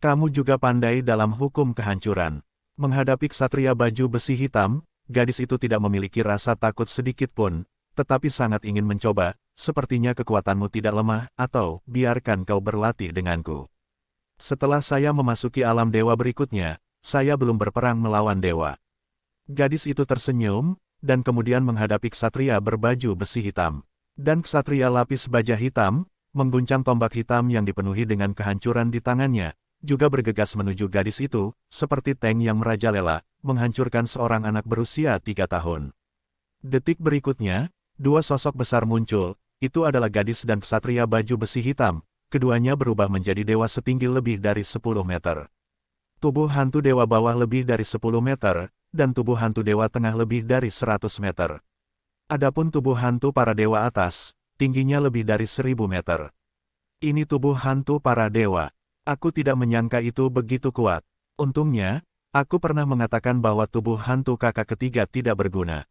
Kamu juga pandai dalam hukum kehancuran. Menghadapi ksatria baju besi hitam, gadis itu tidak memiliki rasa takut sedikit pun, tetapi sangat ingin mencoba. Sepertinya kekuatanmu tidak lemah, atau biarkan kau berlatih denganku. Setelah saya memasuki alam dewa berikutnya, saya belum berperang melawan dewa. Gadis itu tersenyum, dan kemudian menghadapi ksatria berbaju besi hitam. Dan ksatria lapis baja hitam, mengguncang tombak hitam yang dipenuhi dengan kehancuran di tangannya, juga bergegas menuju gadis itu, seperti tank yang merajalela, menghancurkan seorang anak berusia 3 tahun. Detik berikutnya, dua sosok besar muncul, itu adalah gadis dan ksatria baju besi hitam, keduanya berubah menjadi dewa setinggi lebih dari 10 meter. Tubuh hantu dewa bawah lebih dari 10 meter, dan tubuh hantu dewa tengah lebih dari 100 meter. Adapun tubuh hantu para dewa atas, tingginya lebih dari 1000 meter. Ini tubuh hantu para dewa. Aku tidak menyangka itu begitu kuat. Untungnya, aku pernah mengatakan bahwa tubuh hantu kakak ketiga tidak berguna.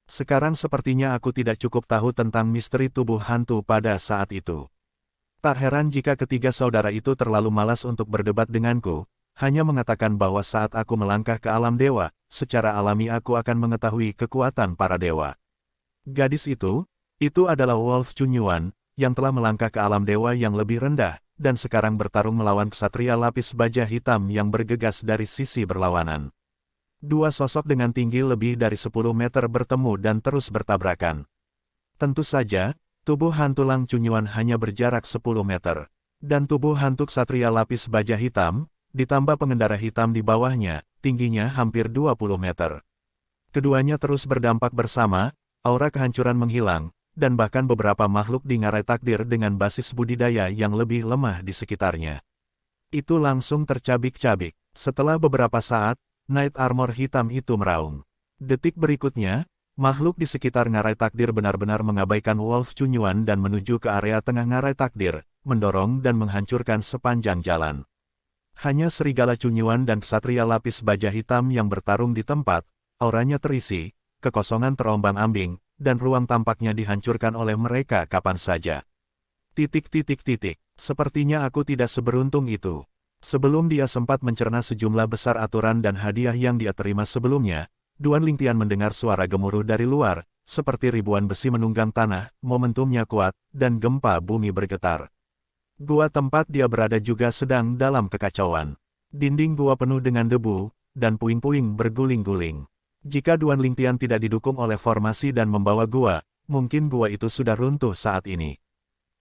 Sekarang sepertinya aku tidak cukup tahu tentang misteri tubuh hantu pada saat itu. Tak heran jika ketiga saudara itu terlalu malas untuk berdebat denganku, hanya mengatakan bahwa saat aku melangkah ke alam dewa, secara alami aku akan mengetahui kekuatan para dewa. Gadis itu adalah Wolf Chunyuan, yang telah melangkah ke alam dewa yang lebih rendah, dan sekarang bertarung melawan ksatria lapis baja hitam yang bergegas dari sisi berlawanan. Dua sosok dengan tinggi lebih dari 10 meter bertemu dan terus bertabrakan. Tentu saja, tubuh hantu Lang Chunyuan hanya berjarak 10 meter. Dan tubuh hantu ksatria lapis baja hitam, ditambah pengendara hitam di bawahnya, tingginya hampir 20 meter. Keduanya terus berdampak bersama, aura kehancuran menghilang, dan bahkan beberapa makhluk di ngarai takdir dengan basis budidaya yang lebih lemah di sekitarnya. Itu langsung tercabik-cabik. Setelah beberapa saat, Knight Armor hitam itu meraung. Detik berikutnya, makhluk di sekitar ngarai takdir benar-benar mengabaikan Wolf Chunyuan dan menuju ke area tengah ngarai takdir, mendorong dan menghancurkan sepanjang jalan. Hanya serigala Chunyuan dan ksatria lapis baja hitam yang bertarung di tempat, auranya terisi, kekosongan terombang-ambing, dan ruang tampaknya dihancurkan oleh mereka kapan saja. Sepertinya aku tidak seberuntung itu. Sebelum dia sempat mencerna sejumlah besar aturan dan hadiah yang dia terima sebelumnya, Duan Lingtian mendengar suara gemuruh dari luar, seperti ribuan besi menunggang tanah, momentumnya kuat, dan gempa bumi bergetar. Gua tempat dia berada juga sedang dalam kekacauan. Dinding gua penuh dengan debu, dan puing-puing berguling-guling. Jika Duan Lingtian tidak didukung oleh formasi dan membawa gua, mungkin gua itu sudah runtuh saat ini.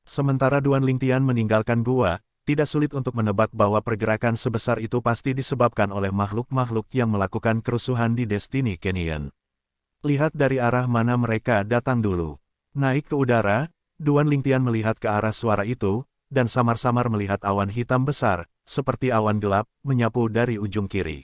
Sementara Duan Lingtian meninggalkan gua, tidak sulit untuk menebak bahwa pergerakan sebesar itu pasti disebabkan oleh makhluk-makhluk yang melakukan kerusuhan di Destiny Canyon. Lihat dari arah mana mereka datang dulu. Naik ke udara, Duan Lingtian melihat ke arah suara itu, dan samar-samar melihat awan hitam besar, seperti awan gelap, menyapu dari ujung kiri.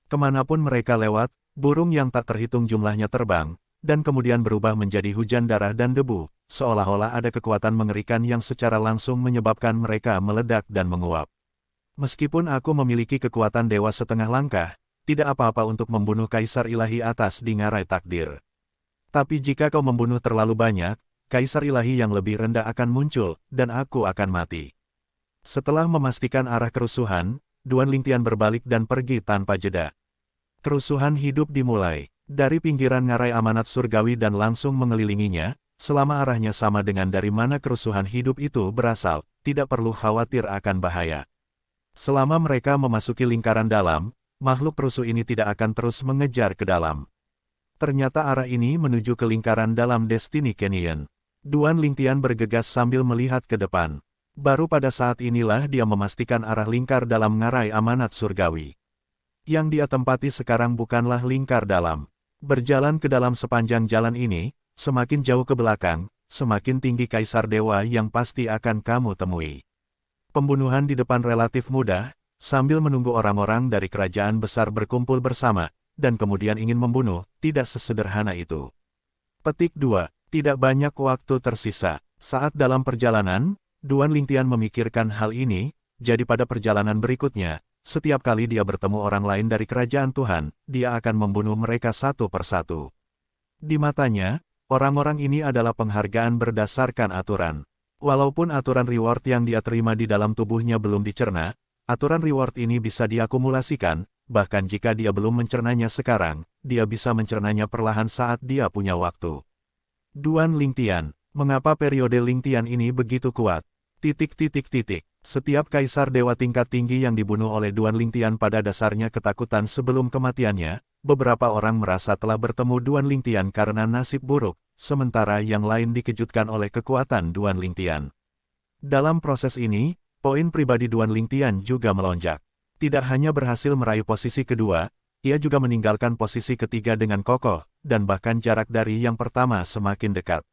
Kemanapun mereka lewat, burung yang tak terhitung jumlahnya terbang, dan kemudian berubah menjadi hujan darah dan debu, seolah-olah ada kekuatan mengerikan yang secara langsung menyebabkan mereka meledak dan menguap. Meskipun aku memiliki kekuatan dewa setengah langkah, tidak apa-apa untuk membunuh kaisar ilahi atas di ngarai takdir. Tapi jika kau membunuh terlalu banyak, kaisar ilahi yang lebih rendah akan muncul, dan aku akan mati. Setelah memastikan arah kerusuhan, Duan Lingtian berbalik dan pergi tanpa jeda. Kerusuhan hidup dimulai dari pinggiran ngarai amanat surgawi dan langsung mengelilinginya. Selama arahnya sama dengan dari mana kerusuhan hidup itu berasal, tidak perlu khawatir akan bahaya. Selama mereka memasuki lingkaran dalam, makhluk perusuh ini tidak akan terus mengejar ke dalam. Ternyata arah ini menuju ke lingkaran dalam Destiny Canyon. Duan Lingtian bergegas sambil melihat ke depan. Baru pada saat inilah dia memastikan arah lingkar dalam ngarai amanat surgawi. Yang dia tempati sekarang bukanlah lingkar dalam. Berjalan ke dalam sepanjang jalan ini, semakin jauh ke belakang, semakin tinggi kaisar dewa yang pasti akan kamu temui. Pembunuhan di depan relatif mudah, sambil menunggu orang-orang dari kerajaan besar berkumpul bersama, dan kemudian ingin membunuh, tidak sesederhana itu. Petik 2. Tidak banyak waktu tersisa. Saat dalam perjalanan, Duan Lingtian memikirkan hal ini, jadi pada perjalanan berikutnya, setiap kali dia bertemu orang lain dari kerajaan Tuhan, dia akan membunuh mereka satu persatu. Di matanya, orang-orang ini adalah penghargaan berdasarkan aturan. Walaupun aturan reward yang dia terima di dalam tubuhnya belum dicerna, aturan reward ini bisa diakumulasikan, bahkan jika dia belum mencernanya sekarang, dia bisa mencernanya perlahan saat dia punya waktu. Duan Lingtian, mengapa periode Lingtian ini begitu kuat? Setiap kaisar dewa tingkat tinggi yang dibunuh oleh Duan Lingtian pada dasarnya ketakutan sebelum kematiannya. Beberapa orang merasa telah bertemu Duan Lingtian karena nasib buruk, sementara yang lain dikejutkan oleh kekuatan Duan Lingtian. Dalam proses ini, poin pribadi Duan Lingtian juga melonjak. Tidak hanya berhasil meraih posisi kedua, ia juga meninggalkan posisi ketiga dengan kokoh, dan bahkan jarak dari yang pertama semakin dekat.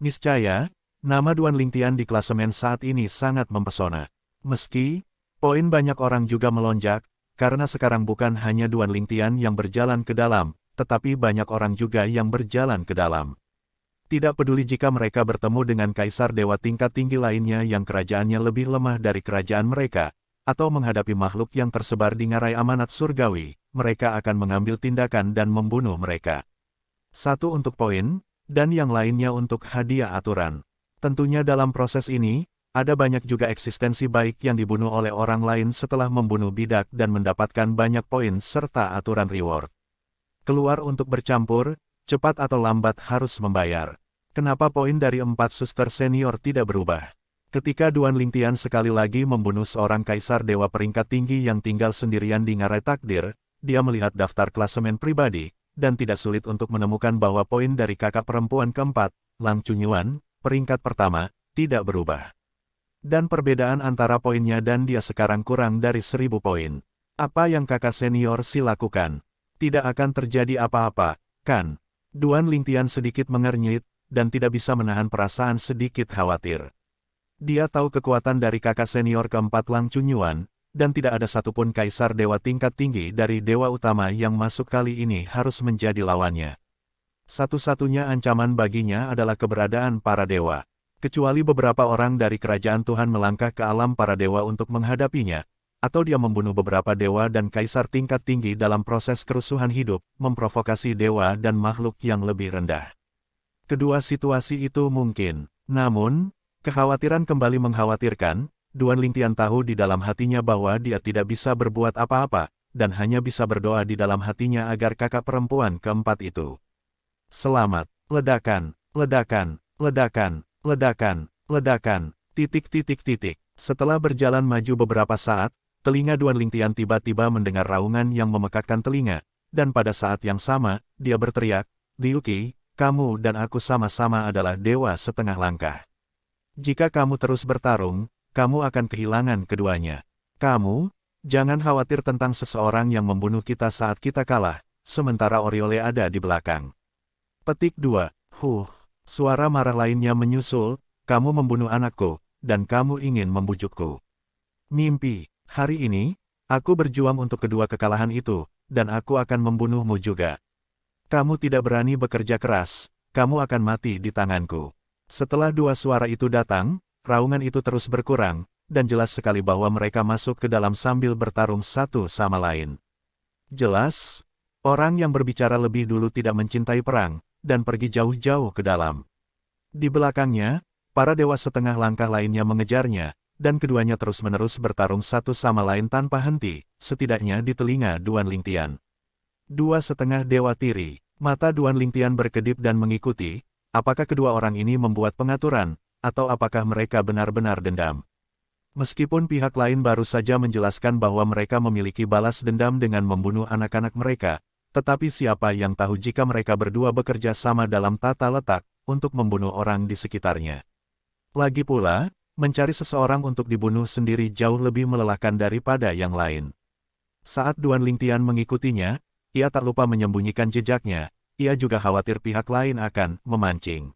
Niscaya, nama Duan Lingtian di klasemen saat ini sangat mempesona. Meski, poin banyak orang juga melonjak, karena sekarang bukan hanya Duan Lingtian yang berjalan ke dalam, tetapi banyak orang juga yang berjalan ke dalam. Tidak peduli jika mereka bertemu dengan kaisar dewa tingkat tinggi lainnya yang kerajaannya lebih lemah dari kerajaan mereka, atau menghadapi makhluk yang tersebar di ngarai amanat surgawi, mereka akan mengambil tindakan dan membunuh mereka. Satu untuk poin, dan yang lainnya untuk hadiah aturan. Tentunya dalam proses ini, ada banyak juga eksistensi baik yang dibunuh oleh orang lain setelah membunuh bidak dan mendapatkan banyak poin serta aturan reward. Keluar untuk bercampur, cepat atau lambat harus membayar. Kenapa poin dari 4 suster senior tidak berubah? Ketika Duan Lingtian sekali lagi membunuh seorang kaisar dewa peringkat tinggi yang tinggal sendirian di ngarai takdir, dia melihat daftar klasemen pribadi, dan tidak sulit untuk menemukan bahwa poin dari kakak perempuan keempat, Lang Chunyuan, peringkat pertama, tidak berubah. Dan perbedaan antara poinnya dan dia sekarang kurang dari 1000 poin. Apa yang kakak senior Si lakukan? Tidak akan terjadi apa-apa, kan? Duan Lingtian sedikit mengernyit, dan tidak bisa menahan perasaan sedikit khawatir. Dia tahu kekuatan dari kakak senior keempat Lang Chunyuan, dan tidak ada satupun kaisar dewa tingkat tinggi dari dewa utama yang masuk kali ini harus menjadi lawannya. Satu-satunya ancaman baginya adalah keberadaan para dewa. Kecuali beberapa orang dari kerajaan Tuhan melangkah ke alam para dewa untuk menghadapinya, atau dia membunuh beberapa dewa dan kaisar tingkat tinggi dalam proses kerusuhan hidup, memprovokasi dewa dan makhluk yang lebih rendah. Kedua situasi itu mungkin. Namun, kekhawatiran kembali mengkhawatirkan. Duan Lingtian tahu di dalam hatinya bahwa dia tidak bisa berbuat apa-apa, dan hanya bisa berdoa di dalam hatinya agar kakak perempuan keempat itu selamat. Ledakan, ledakan, ledakan, ledakan, ledakan, Setelah berjalan maju beberapa saat, telinga Duan Lingtian tiba-tiba mendengar raungan yang memekakkan telinga, dan pada saat yang sama, dia berteriak, Liu Qi, kamu dan aku sama-sama adalah dewa setengah langkah. Jika kamu terus bertarung, kamu akan kehilangan keduanya. Kamu, jangan khawatir tentang seseorang yang membunuh kita saat kita kalah, sementara Oriole ada di belakang. Petik 2. Suara marah lainnya menyusul, kamu membunuh anakku, dan kamu ingin membujukku. Mimpi, hari ini, aku berjuang untuk kedua kekalahan itu, dan aku akan membunuhmu juga. Kamu tidak berani bekerja keras, kamu akan mati di tanganku. Setelah dua suara itu datang, raungan itu terus berkurang, dan jelas sekali bahwa mereka masuk ke dalam sambil bertarung satu sama lain. Jelas, orang yang berbicara lebih dulu tidak mencintai perang, dan pergi jauh-jauh ke dalam. Di belakangnya, para dewa setengah langkah lainnya mengejarnya, dan keduanya terus-menerus bertarung satu sama lain tanpa henti, setidaknya di telinga Duan Lingtian. 2,5 dewa tiri, mata Duan Lingtian berkedip dan mengikuti, apakah kedua orang ini membuat pengaturan, atau apakah mereka benar-benar dendam. Meskipun pihak lain baru saja menjelaskan bahwa mereka memiliki balas dendam dengan membunuh anak-anak mereka, tetapi siapa yang tahu jika mereka berdua bekerja sama dalam tata letak, untuk membunuh orang di sekitarnya. Lagi pula, mencari seseorang untuk dibunuh sendiri jauh lebih melelahkan daripada yang lain. Saat Duan Lingtian mengikutinya, ia tak lupa menyembunyikan jejaknya, ia juga khawatir pihak lain akan memancing.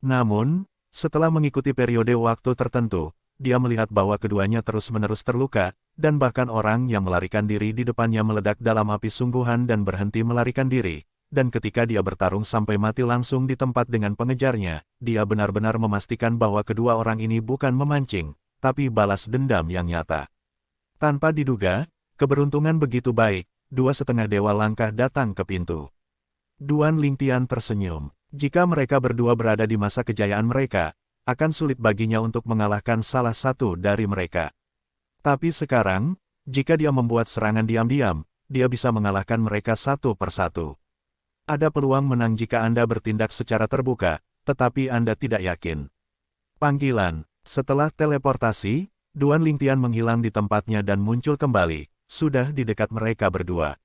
Namun, setelah mengikuti periode waktu tertentu, dia melihat bahwa keduanya terus-menerus terluka, dan bahkan orang yang melarikan diri di depannya meledak dalam api sungguhan dan berhenti melarikan diri, dan ketika dia bertarung sampai mati langsung di tempat dengan pengejarnya, dia benar-benar memastikan bahwa kedua orang ini bukan memancing, tapi balas dendam yang nyata. Tanpa diduga, keberuntungan begitu baik, 2,5 dewa langkah datang ke pintu. Duan Lingtian tersenyum. Jika mereka berdua berada di masa kejayaan mereka, akan sulit baginya untuk mengalahkan salah satu dari mereka. Tapi sekarang, jika dia membuat serangan diam-diam, dia bisa mengalahkan mereka satu persatu. Ada peluang menang jika Anda bertindak secara terbuka, tetapi Anda tidak yakin. Panggilan. Setelah teleportasi, Duan Lingtian menghilang di tempatnya dan muncul kembali, sudah di dekat mereka berdua.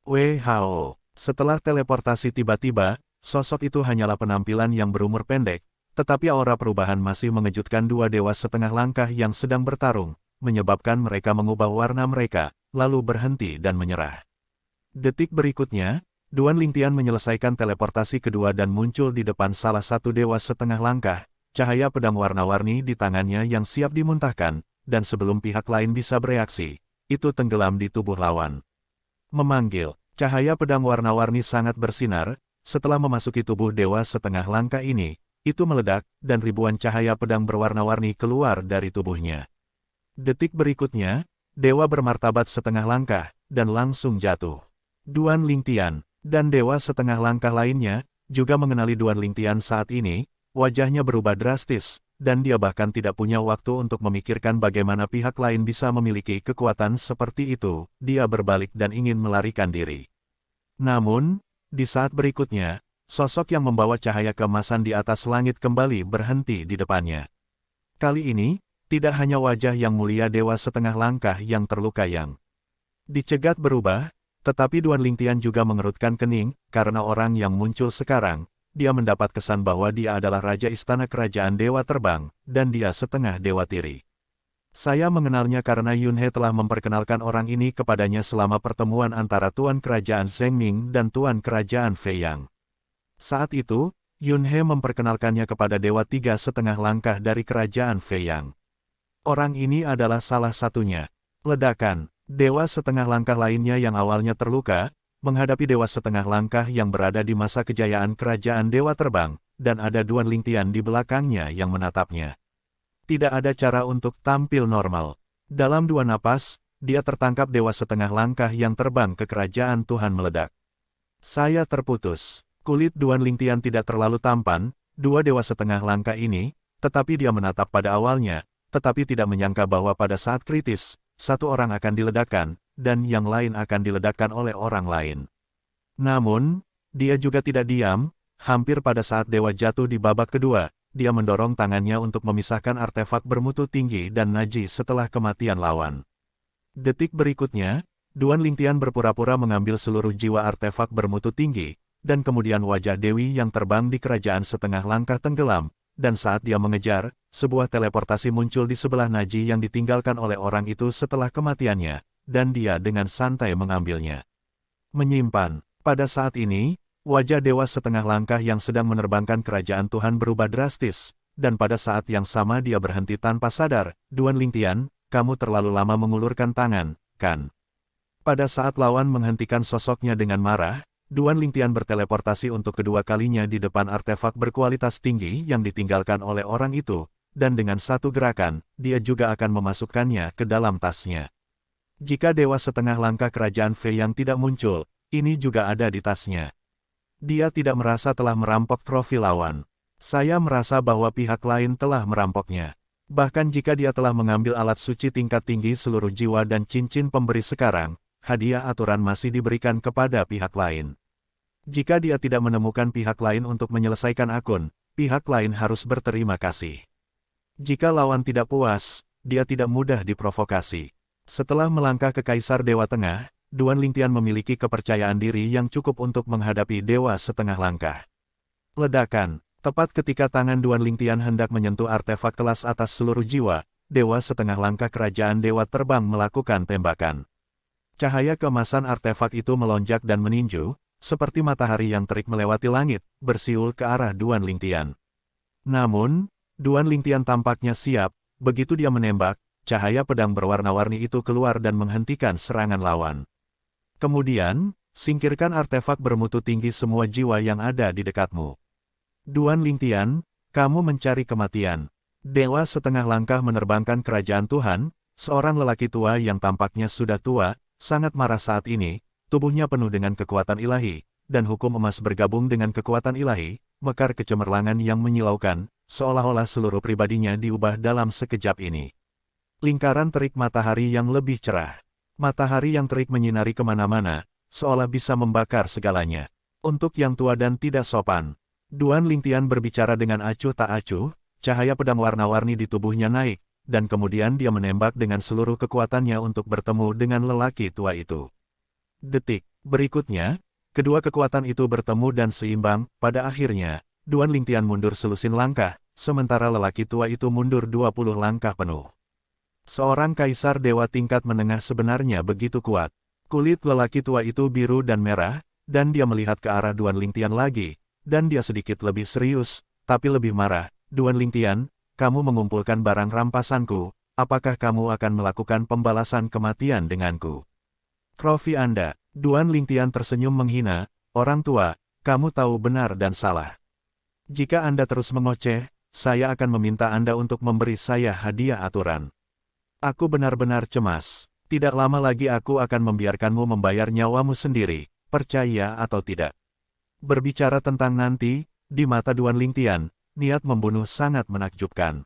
Wei Hao. Setelah teleportasi tiba-tiba, sosok itu hanyalah penampilan yang berumur pendek, tetapi aura perubahan masih mengejutkan dua dewa setengah langkah yang sedang bertarung, menyebabkan mereka mengubah warna mereka, lalu berhenti dan menyerah. Detik berikutnya, Duan Lingtian menyelesaikan teleportasi kedua dan muncul di depan salah satu dewa setengah langkah, cahaya pedang warna-warni di tangannya yang siap dimuntahkan, dan sebelum pihak lain bisa bereaksi, itu tenggelam di tubuh lawan. Memanggil, cahaya pedang warna-warni sangat bersinar, setelah memasuki tubuh dewa setengah langkah ini, itu meledak, dan ribuan cahaya pedang berwarna-warni keluar dari tubuhnya. Detik berikutnya, dewa bermartabat setengah langkah, dan langsung jatuh. Duan Lingtian, dan dewa setengah langkah lainnya, juga mengenali Duan Lingtian saat ini, wajahnya berubah drastis, dan dia bahkan tidak punya waktu untuk memikirkan bagaimana pihak lain bisa memiliki kekuatan seperti itu, dia berbalik dan ingin melarikan diri. Namun, di saat berikutnya, sosok yang membawa cahaya keemasan di atas langit kembali berhenti di depannya. Kali ini, tidak hanya wajah yang mulia dewa setengah langkah yang terluka yang dicegat berubah, tetapi Duan Lingtian juga mengerutkan kening, karena orang yang muncul sekarang, dia mendapat kesan bahwa dia adalah Raja Istana Kerajaan Dewa Terbang, dan dia setengah Dewa Tiri. Saya mengenalnya karena Yunhe telah memperkenalkan orang ini kepadanya selama pertemuan antara Tuan Kerajaan Zhengming dan Tuan Kerajaan Feiyang. Saat itu, Yunhe memperkenalkannya kepada Dewa Tiga setengah langkah dari Kerajaan Feiyang. Orang ini adalah salah satunya. Ledakan, dewa setengah langkah lainnya yang awalnya terluka, menghadapi dewa setengah langkah yang berada di masa kejayaan Kerajaan Dewa Terbang, dan ada Duan Lingtian di belakangnya yang menatapnya. Tidak ada cara untuk tampil normal. Dalam dua napas, dia tertangkap dewa setengah langkah yang terbang ke Kerajaan Tuhan meledak. Saya terputus. Kulit Duan Lingtian tidak terlalu tampan, dua dewa setengah langkah ini, tetapi dia menatap pada awalnya, tetapi tidak menyangka bahwa pada saat kritis, satu orang akan diledakkan, dan yang lain akan diledakkan oleh orang lain. Namun, dia juga tidak diam, hampir pada saat dewa jatuh di babak kedua, dia mendorong tangannya untuk memisahkan artefak bermutu tinggi dan najis setelah kematian lawan. Detik berikutnya, Duan Lingtian berpura-pura mengambil seluruh jiwa artefak bermutu tinggi, dan kemudian wajah Dewi yang terbang di kerajaan setengah langkah tenggelam, dan saat dia mengejar, sebuah teleportasi muncul di sebelah Naji yang ditinggalkan oleh orang itu setelah kematiannya, dan dia dengan santai mengambilnya. Menyimpan. Pada saat ini, wajah dewa setengah langkah yang sedang menerbangkan kerajaan Tuhan berubah drastis, dan pada saat yang sama dia berhenti tanpa sadar. Duan Lingtian, kamu terlalu lama mengulurkan tangan, kan? Pada saat lawan menghentikan sosoknya dengan marah, Duan Lingtian berteleportasi untuk kedua kalinya di depan artefak berkualitas tinggi yang ditinggalkan oleh orang itu, dan dengan satu gerakan, dia juga akan memasukkannya ke dalam tasnya. Jika dewa setengah langkah kerajaan Feiyang tidak muncul, ini juga ada di tasnya. Dia tidak merasa telah merampok trofi lawan. Saya merasa bahwa pihak lain telah merampoknya. Bahkan jika dia telah mengambil alat suci tingkat tinggi seluruh jiwa dan cincin pemberi sekarang, hadiah aturan masih diberikan kepada pihak lain. Jika dia tidak menemukan pihak lain untuk menyelesaikan akun, pihak lain harus berterima kasih. Jika lawan tidak puas, dia tidak mudah diprovokasi. Setelah melangkah ke Kaisar Dewa Tengah, Duan Lingtian memiliki kepercayaan diri yang cukup untuk menghadapi dewa setengah langkah. Ledakan, tepat ketika tangan Duan Lingtian hendak menyentuh artefak kelas atas seluruh jiwa, dewa setengah langkah kerajaan Dewa Terbang melakukan tembakan. Cahaya keemasan artefak itu melonjak dan meninju, seperti matahari yang terik melewati langit, bersiul ke arah Duan Lingtian. Namun, Duan Lingtian tampaknya siap, begitu dia menembak, cahaya pedang berwarna-warni itu keluar dan menghentikan serangan lawan. Kemudian, singkirkan artefak bermutu tinggi semua jiwa yang ada di dekatmu. Duan Lingtian, kamu mencari kematian. Dewa setengah langkah menerbangkan kerajaan Tuhan, seorang lelaki tua yang tampaknya sudah tua, sangat marah saat ini, tubuhnya penuh dengan kekuatan ilahi, dan hukum emas bergabung dengan kekuatan ilahi, mekar kecemerlangan yang menyilaukan, seolah-olah seluruh pribadinya diubah dalam sekejap ini. Lingkaran terik matahari yang lebih cerah. Matahari yang terik menyinari kemana-mana, seolah bisa membakar segalanya. Untuk yang tua dan tidak sopan. Duan Lingtian berbicara dengan acuh tak acuh, cahaya pedang warna-warni di tubuhnya naik, dan kemudian dia menembak dengan seluruh kekuatannya untuk bertemu dengan lelaki tua itu. Detik berikutnya, kedua kekuatan itu bertemu dan seimbang. Pada akhirnya, Duan Lingtian mundur selusin langkah, sementara lelaki tua itu mundur 20 langkah penuh. Seorang kaisar dewa tingkat menengah sebenarnya begitu kuat. Kulit lelaki tua itu biru dan merah, dan dia melihat ke arah Duan Lingtian lagi, dan dia sedikit lebih serius, tapi lebih marah. Duan Lingtian, kamu mengumpulkan barang rampasanku, apakah kamu akan melakukan pembalasan kematian denganku? Trofi Anda, Duan Lingtian tersenyum menghina, orang tua, kamu tahu benar dan salah. Jika Anda terus mengoceh, saya akan meminta Anda untuk memberi saya hadiah aturan. Aku benar-benar cemas. Tidak lama lagi aku akan membiarkanmu membayar nyawamu sendiri, percaya atau tidak. Berbicara tentang nanti, di mata Duan Lingtian, niat membunuh sangat menakjubkan.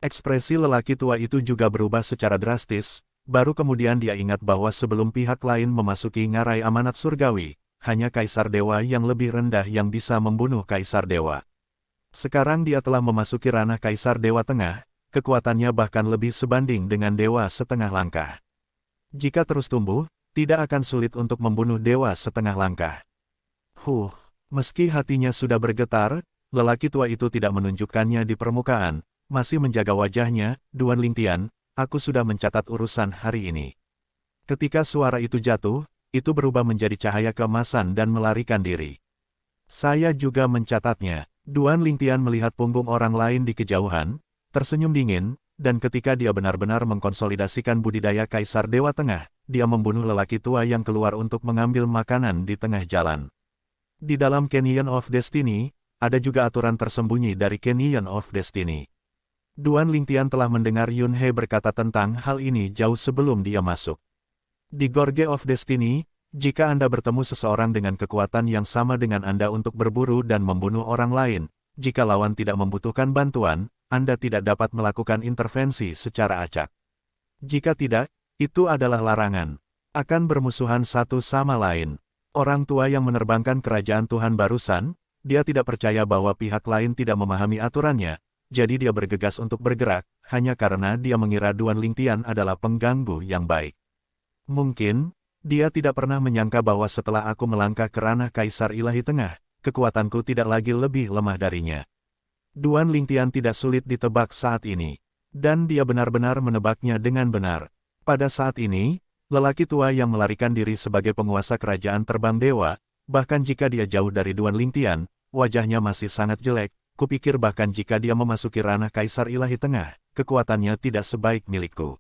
Ekspresi lelaki tua itu juga berubah secara drastis, baru kemudian dia ingat bahwa sebelum pihak lain memasuki ngarai amanat surgawi, hanya Kaisar Dewa yang lebih rendah yang bisa membunuh Kaisar Dewa. Sekarang dia telah memasuki ranah Kaisar Dewa Tengah, kekuatannya bahkan lebih sebanding dengan Dewa Setengah Langkah. Jika terus tumbuh, tidak akan sulit untuk membunuh Dewa Setengah Langkah. Meski hatinya sudah bergetar, lelaki tua itu tidak menunjukkannya di permukaan, masih menjaga wajahnya. Duan Lingtian, aku sudah mencatat urusan hari ini. Ketika suara itu jatuh, itu berubah menjadi cahaya keemasan dan melarikan diri. Saya juga mencatatnya. Duan Lingtian melihat punggung orang lain di kejauhan, tersenyum dingin, dan ketika dia benar-benar mengkonsolidasikan budidaya Kaisar Dewa Tengah, dia membunuh lelaki tua yang keluar untuk mengambil makanan di tengah jalan. Di dalam Canyon of Destiny, ada juga aturan tersembunyi dari Canyon of Destiny. Duan Lingtian telah mendengar Yun He berkata tentang hal ini jauh sebelum dia masuk. Di Gorge of Destiny, jika Anda bertemu seseorang dengan kekuatan yang sama dengan Anda untuk berburu dan membunuh orang lain, jika lawan tidak membutuhkan bantuan, Anda tidak dapat melakukan intervensi secara acak. Jika tidak, itu adalah larangan. Akan bermusuhan satu sama lain. Orang tua yang menerbangkan kerajaan Tuhan barusan, dia tidak percaya bahwa pihak lain tidak memahami aturannya, jadi dia bergegas untuk bergerak, hanya karena dia mengira Duan Lingtian adalah pengganggu yang baik. Mungkin, dia tidak pernah menyangka bahwa setelah aku melangkah ke ranah Kaisar Ilahi Tengah, kekuatanku tidak lagi lebih lemah darinya. Duan Lingtian tidak sulit ditebak saat ini. Dan dia benar-benar menebaknya dengan benar. Pada saat ini, lelaki tua yang melarikan diri sebagai penguasa kerajaan terbang dewa, bahkan jika dia jauh dari Duan Lingtian, wajahnya masih sangat jelek. Kupikir bahkan jika dia memasuki ranah Kaisar Ilahi Tengah, kekuatannya tidak sebaik milikku.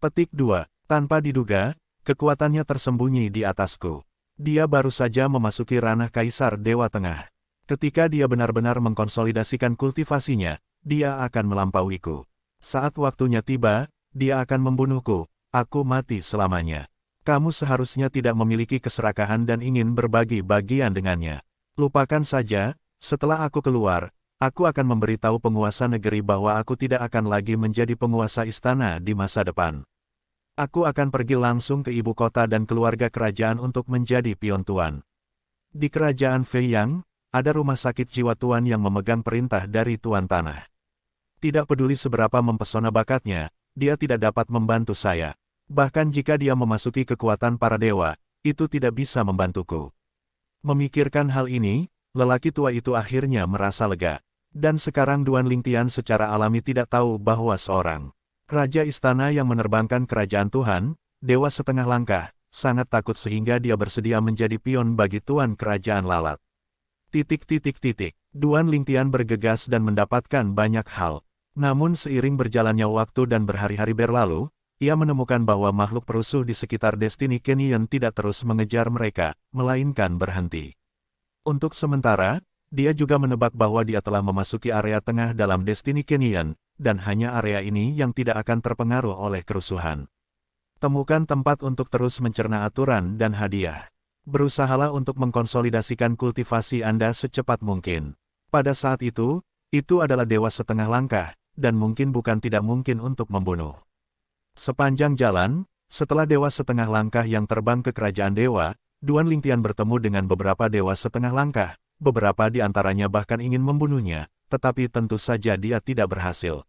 Petik 2. Tanpa diduga, kekuatannya tersembunyi di atasku. Dia baru saja memasuki ranah Kaisar Dewa Tengah. Ketika dia benar-benar mengkonsolidasikan kultivasinya, dia akan melampauiku. Saat waktunya tiba, dia akan membunuhku. Aku mati selamanya. Kamu seharusnya tidak memiliki keserakahan dan ingin berbagi bagian dengannya. Lupakan saja, setelah aku keluar, aku akan memberitahu penguasa negeri bahwa aku tidak akan lagi menjadi penguasa istana di masa depan. Aku akan pergi langsung ke ibu kota dan keluarga kerajaan untuk menjadi pion tuan. Di kerajaan Feiyang, ada rumah sakit jiwa tuan yang memegang perintah dari tuan tanah. Tidak peduli seberapa mempesona bakatnya, dia tidak dapat membantu saya. Bahkan jika dia memasuki kekuatan para dewa, itu tidak bisa membantuku. Memikirkan hal ini, lelaki tua itu akhirnya merasa lega. Dan sekarang Duan Lingtian secara alami tidak tahu bahwa seorang raja istana yang menerbangkan kerajaan Tuhan, Dewa Setengah Langkah, sangat takut sehingga dia bersedia menjadi pion bagi tuan kerajaan lalat. Duan Lingtian bergegas dan mendapatkan banyak hal. Namun seiring berjalannya waktu dan berhari-hari berlalu, ia menemukan bahwa makhluk perusuh di sekitar Destiny Canyon tidak terus mengejar mereka, melainkan berhenti. Untuk sementara, dia juga menebak bahwa dia telah memasuki area tengah dalam Destiny Canyon, dan hanya area ini yang tidak akan terpengaruh oleh kerusuhan. Temukan tempat untuk terus mencerna aturan dan hadiah. Berusahalah untuk mengkonsolidasikan kultivasi Anda secepat mungkin. Pada saat itu adalah Dewa Setengah Langkah, dan mungkin bukan tidak mungkin untuk membunuh. Sepanjang jalan, setelah dewa setengah langkah yang terbang ke kerajaan dewa, Duan Lingtian bertemu dengan beberapa dewa setengah langkah, beberapa di antaranya bahkan ingin membunuhnya, tetapi tentu saja dia tidak berhasil.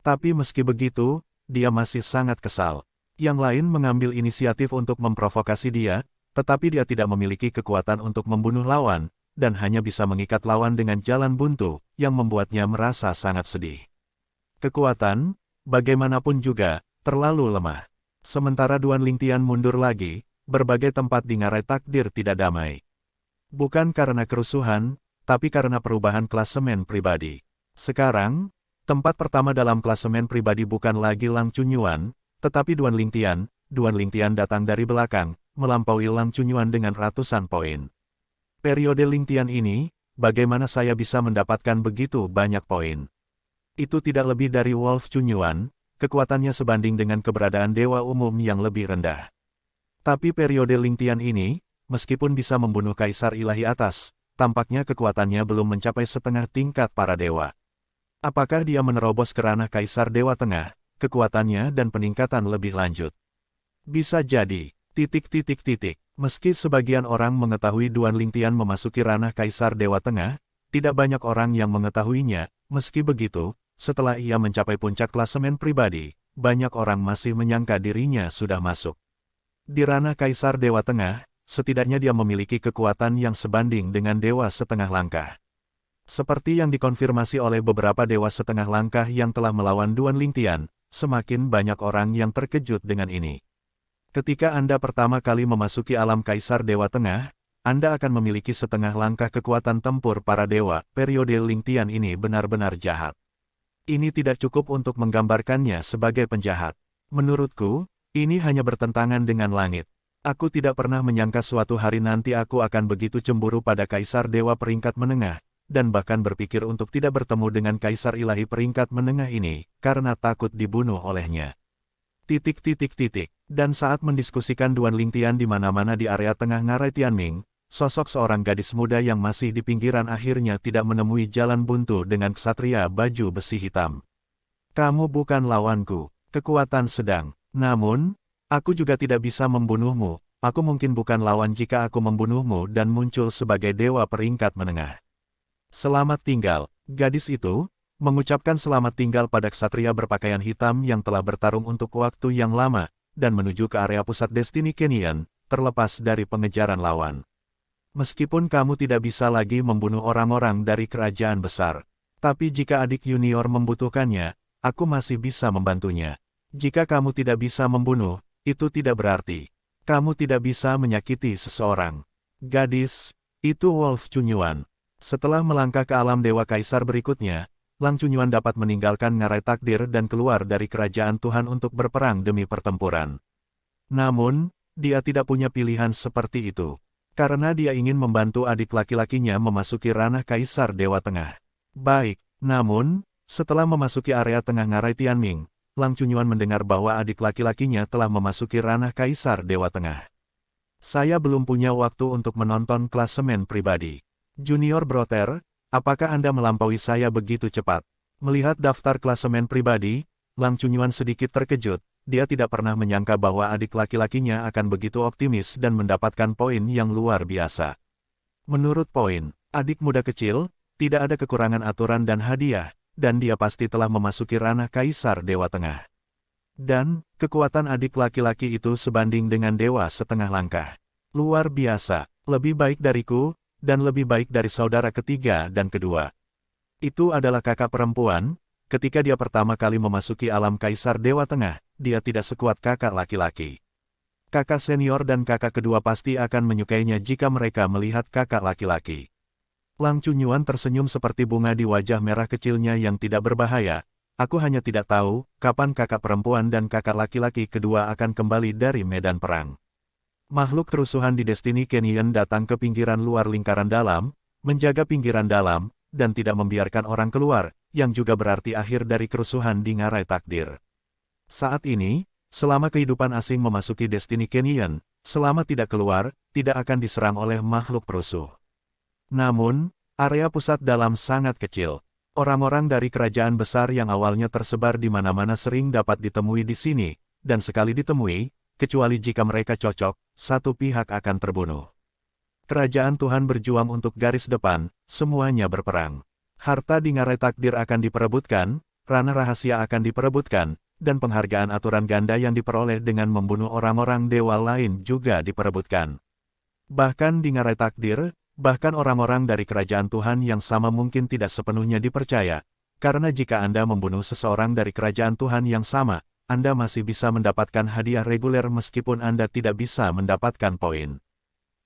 Tapi meski begitu, dia masih sangat kesal. Yang lain mengambil inisiatif untuk memprovokasi dia, tetapi dia tidak memiliki kekuatan untuk membunuh lawan, dan hanya bisa mengikat lawan dengan jalan buntu, yang membuatnya merasa sangat sedih. Kekuatan, bagaimanapun juga, terlalu lemah. Sementara Duan Lingtian mundur lagi, berbagai tempat di ngarai takdir tidak damai. Bukan karena kerusuhan, tapi karena perubahan klasemen pribadi. Sekarang, tempat pertama dalam klasemen pribadi bukan lagi Lang Chunyuan, tetapi Duan Lingtian. Duan Lingtian datang dari belakang, melampaui Lang Chunyuan dengan ratusan poin. Periode Lingtian ini, bagaimana saya bisa mendapatkan begitu banyak poin? Itu tidak lebih dari Wolf Chunyuan, kekuatannya sebanding dengan keberadaan dewa umum yang lebih rendah. Tapi periode Lingtian ini, meskipun bisa membunuh kaisar ilahi atas, tampaknya kekuatannya belum mencapai setengah tingkat para dewa. Apakah dia menerobos ke ranah kaisar dewa tengah, kekuatannya dan peningkatan lebih lanjut? Bisa jadi, ... Meski sebagian orang mengetahui Duan Lingtian memasuki ranah kaisar dewa tengah, tidak banyak orang yang mengetahuinya. Meski begitu, setelah ia mencapai puncak klasemen pribadi, banyak orang masih menyangka dirinya sudah masuk. Di ranah kaisar dewa tengah, setidaknya dia memiliki kekuatan yang sebanding dengan dewa setengah langkah. Seperti yang dikonfirmasi oleh beberapa dewa setengah langkah yang telah melawan Duan Lingtian, semakin banyak orang yang terkejut dengan ini. Ketika Anda pertama kali memasuki alam kaisar dewa tengah, Anda akan memiliki setengah langkah kekuatan tempur para dewa. Periode Lingtian ini benar-benar jahat. Ini tidak cukup untuk menggambarkannya sebagai penjahat. Menurutku, ini hanya bertentangan dengan langit. Aku tidak pernah menyangka suatu hari nanti aku akan begitu cemburu pada kaisar dewa peringkat menengah, dan bahkan berpikir untuk tidak bertemu dengan kaisar ilahi peringkat menengah ini, karena takut dibunuh olehnya. ... Dan saat mendiskusikan Duan Lingtian di mana-mana di area tengah ngarai Tianming, sosok seorang gadis muda yang masih di pinggiran akhirnya tidak menemui jalan buntu dengan ksatria baju besi hitam. Kamu bukan lawanku, kekuatan sedang. Namun, aku juga tidak bisa membunuhmu. Aku mungkin bukan lawan jika aku membunuhmu dan muncul sebagai dewa peringkat menengah. Selamat tinggal, gadis itu, mengucapkan selamat tinggal pada ksatria berpakaian hitam yang telah bertarung untuk waktu yang lama, dan menuju ke area pusat Destiny Canyon, terlepas dari pengejaran lawan. Meskipun kamu tidak bisa lagi membunuh orang-orang dari kerajaan besar, tapi jika adik junior membutuhkannya, aku masih bisa membantunya. Jika kamu tidak bisa membunuh, itu tidak berarti kamu tidak bisa menyakiti seseorang. Gadis, itu Wolf Chunyuan. Setelah melangkah ke alam dewa kaisar berikutnya, Lang Chunyuan dapat meninggalkan ngarai takdir dan keluar dari kerajaan Tuhan untuk berperang demi pertempuran. Namun, dia tidak punya pilihan seperti itu. Karena dia ingin membantu adik laki-lakinya memasuki ranah kaisar dewa tengah. Baik, namun, setelah memasuki area tengah ngarai Tianming, Lang Chunyuan mendengar bahwa adik laki-lakinya telah memasuki ranah kaisar dewa tengah. Saya belum punya waktu untuk menonton klasemen pribadi. Junior Brother, apakah Anda melampaui saya begitu cepat? Melihat daftar klasemen pribadi, Lang Chunyuan sedikit terkejut. Dia tidak pernah menyangka bahwa adik laki-lakinya akan begitu optimis dan mendapatkan poin yang luar biasa. Menurut poin, adik muda kecil, tidak ada kekurangan aturan dan hadiah, dan dia pasti telah memasuki ranah kaisar dewa tengah. Dan, kekuatan adik laki-laki itu sebanding dengan dewa setengah langkah. Luar biasa, lebih baik dariku, dan lebih baik dari saudara ketiga dan kedua. Itu adalah kakak perempuan. Ketika dia pertama kali memasuki alam kaisar dewa tengah, dia tidak sekuat kakak laki-laki. Kakak senior dan kakak kedua pasti akan menyukainya jika mereka melihat kakak laki-laki. Lang Chunyuan tersenyum seperti bunga di wajah merah kecilnya yang tidak berbahaya. Aku hanya tidak tahu, kapan kakak perempuan dan kakak laki-laki kedua akan kembali dari medan perang. Makhluk kerusuhan di Destiny Canyon datang ke pinggiran luar lingkaran dalam, menjaga pinggiran dalam, dan tidak membiarkan orang keluar, yang juga berarti akhir dari kerusuhan di ngarai takdir. Saat ini, selama kehidupan asing memasuki Destiny Canyon, selama tidak keluar, tidak akan diserang oleh makhluk perusuh. Namun, area pusat dalam sangat kecil. Orang-orang dari kerajaan besar yang awalnya tersebar di mana-mana sering dapat ditemui di sini, dan sekali ditemui, kecuali jika mereka cocok, satu pihak akan terbunuh. Kerajaan Tuhan berjuang untuk garis depan, semuanya berperang. Harta di ngarai takdir akan diperebutkan, ranah rahasia akan diperebutkan, dan penghargaan aturan ganda yang diperoleh dengan membunuh orang-orang dewa lain juga diperebutkan. Bahkan di ngarai takdir, bahkan orang-orang dari kerajaan Tuhan yang sama mungkin tidak sepenuhnya dipercaya, karena jika Anda membunuh seseorang dari kerajaan Tuhan yang sama, Anda masih bisa mendapatkan hadiah reguler meskipun Anda tidak bisa mendapatkan poin.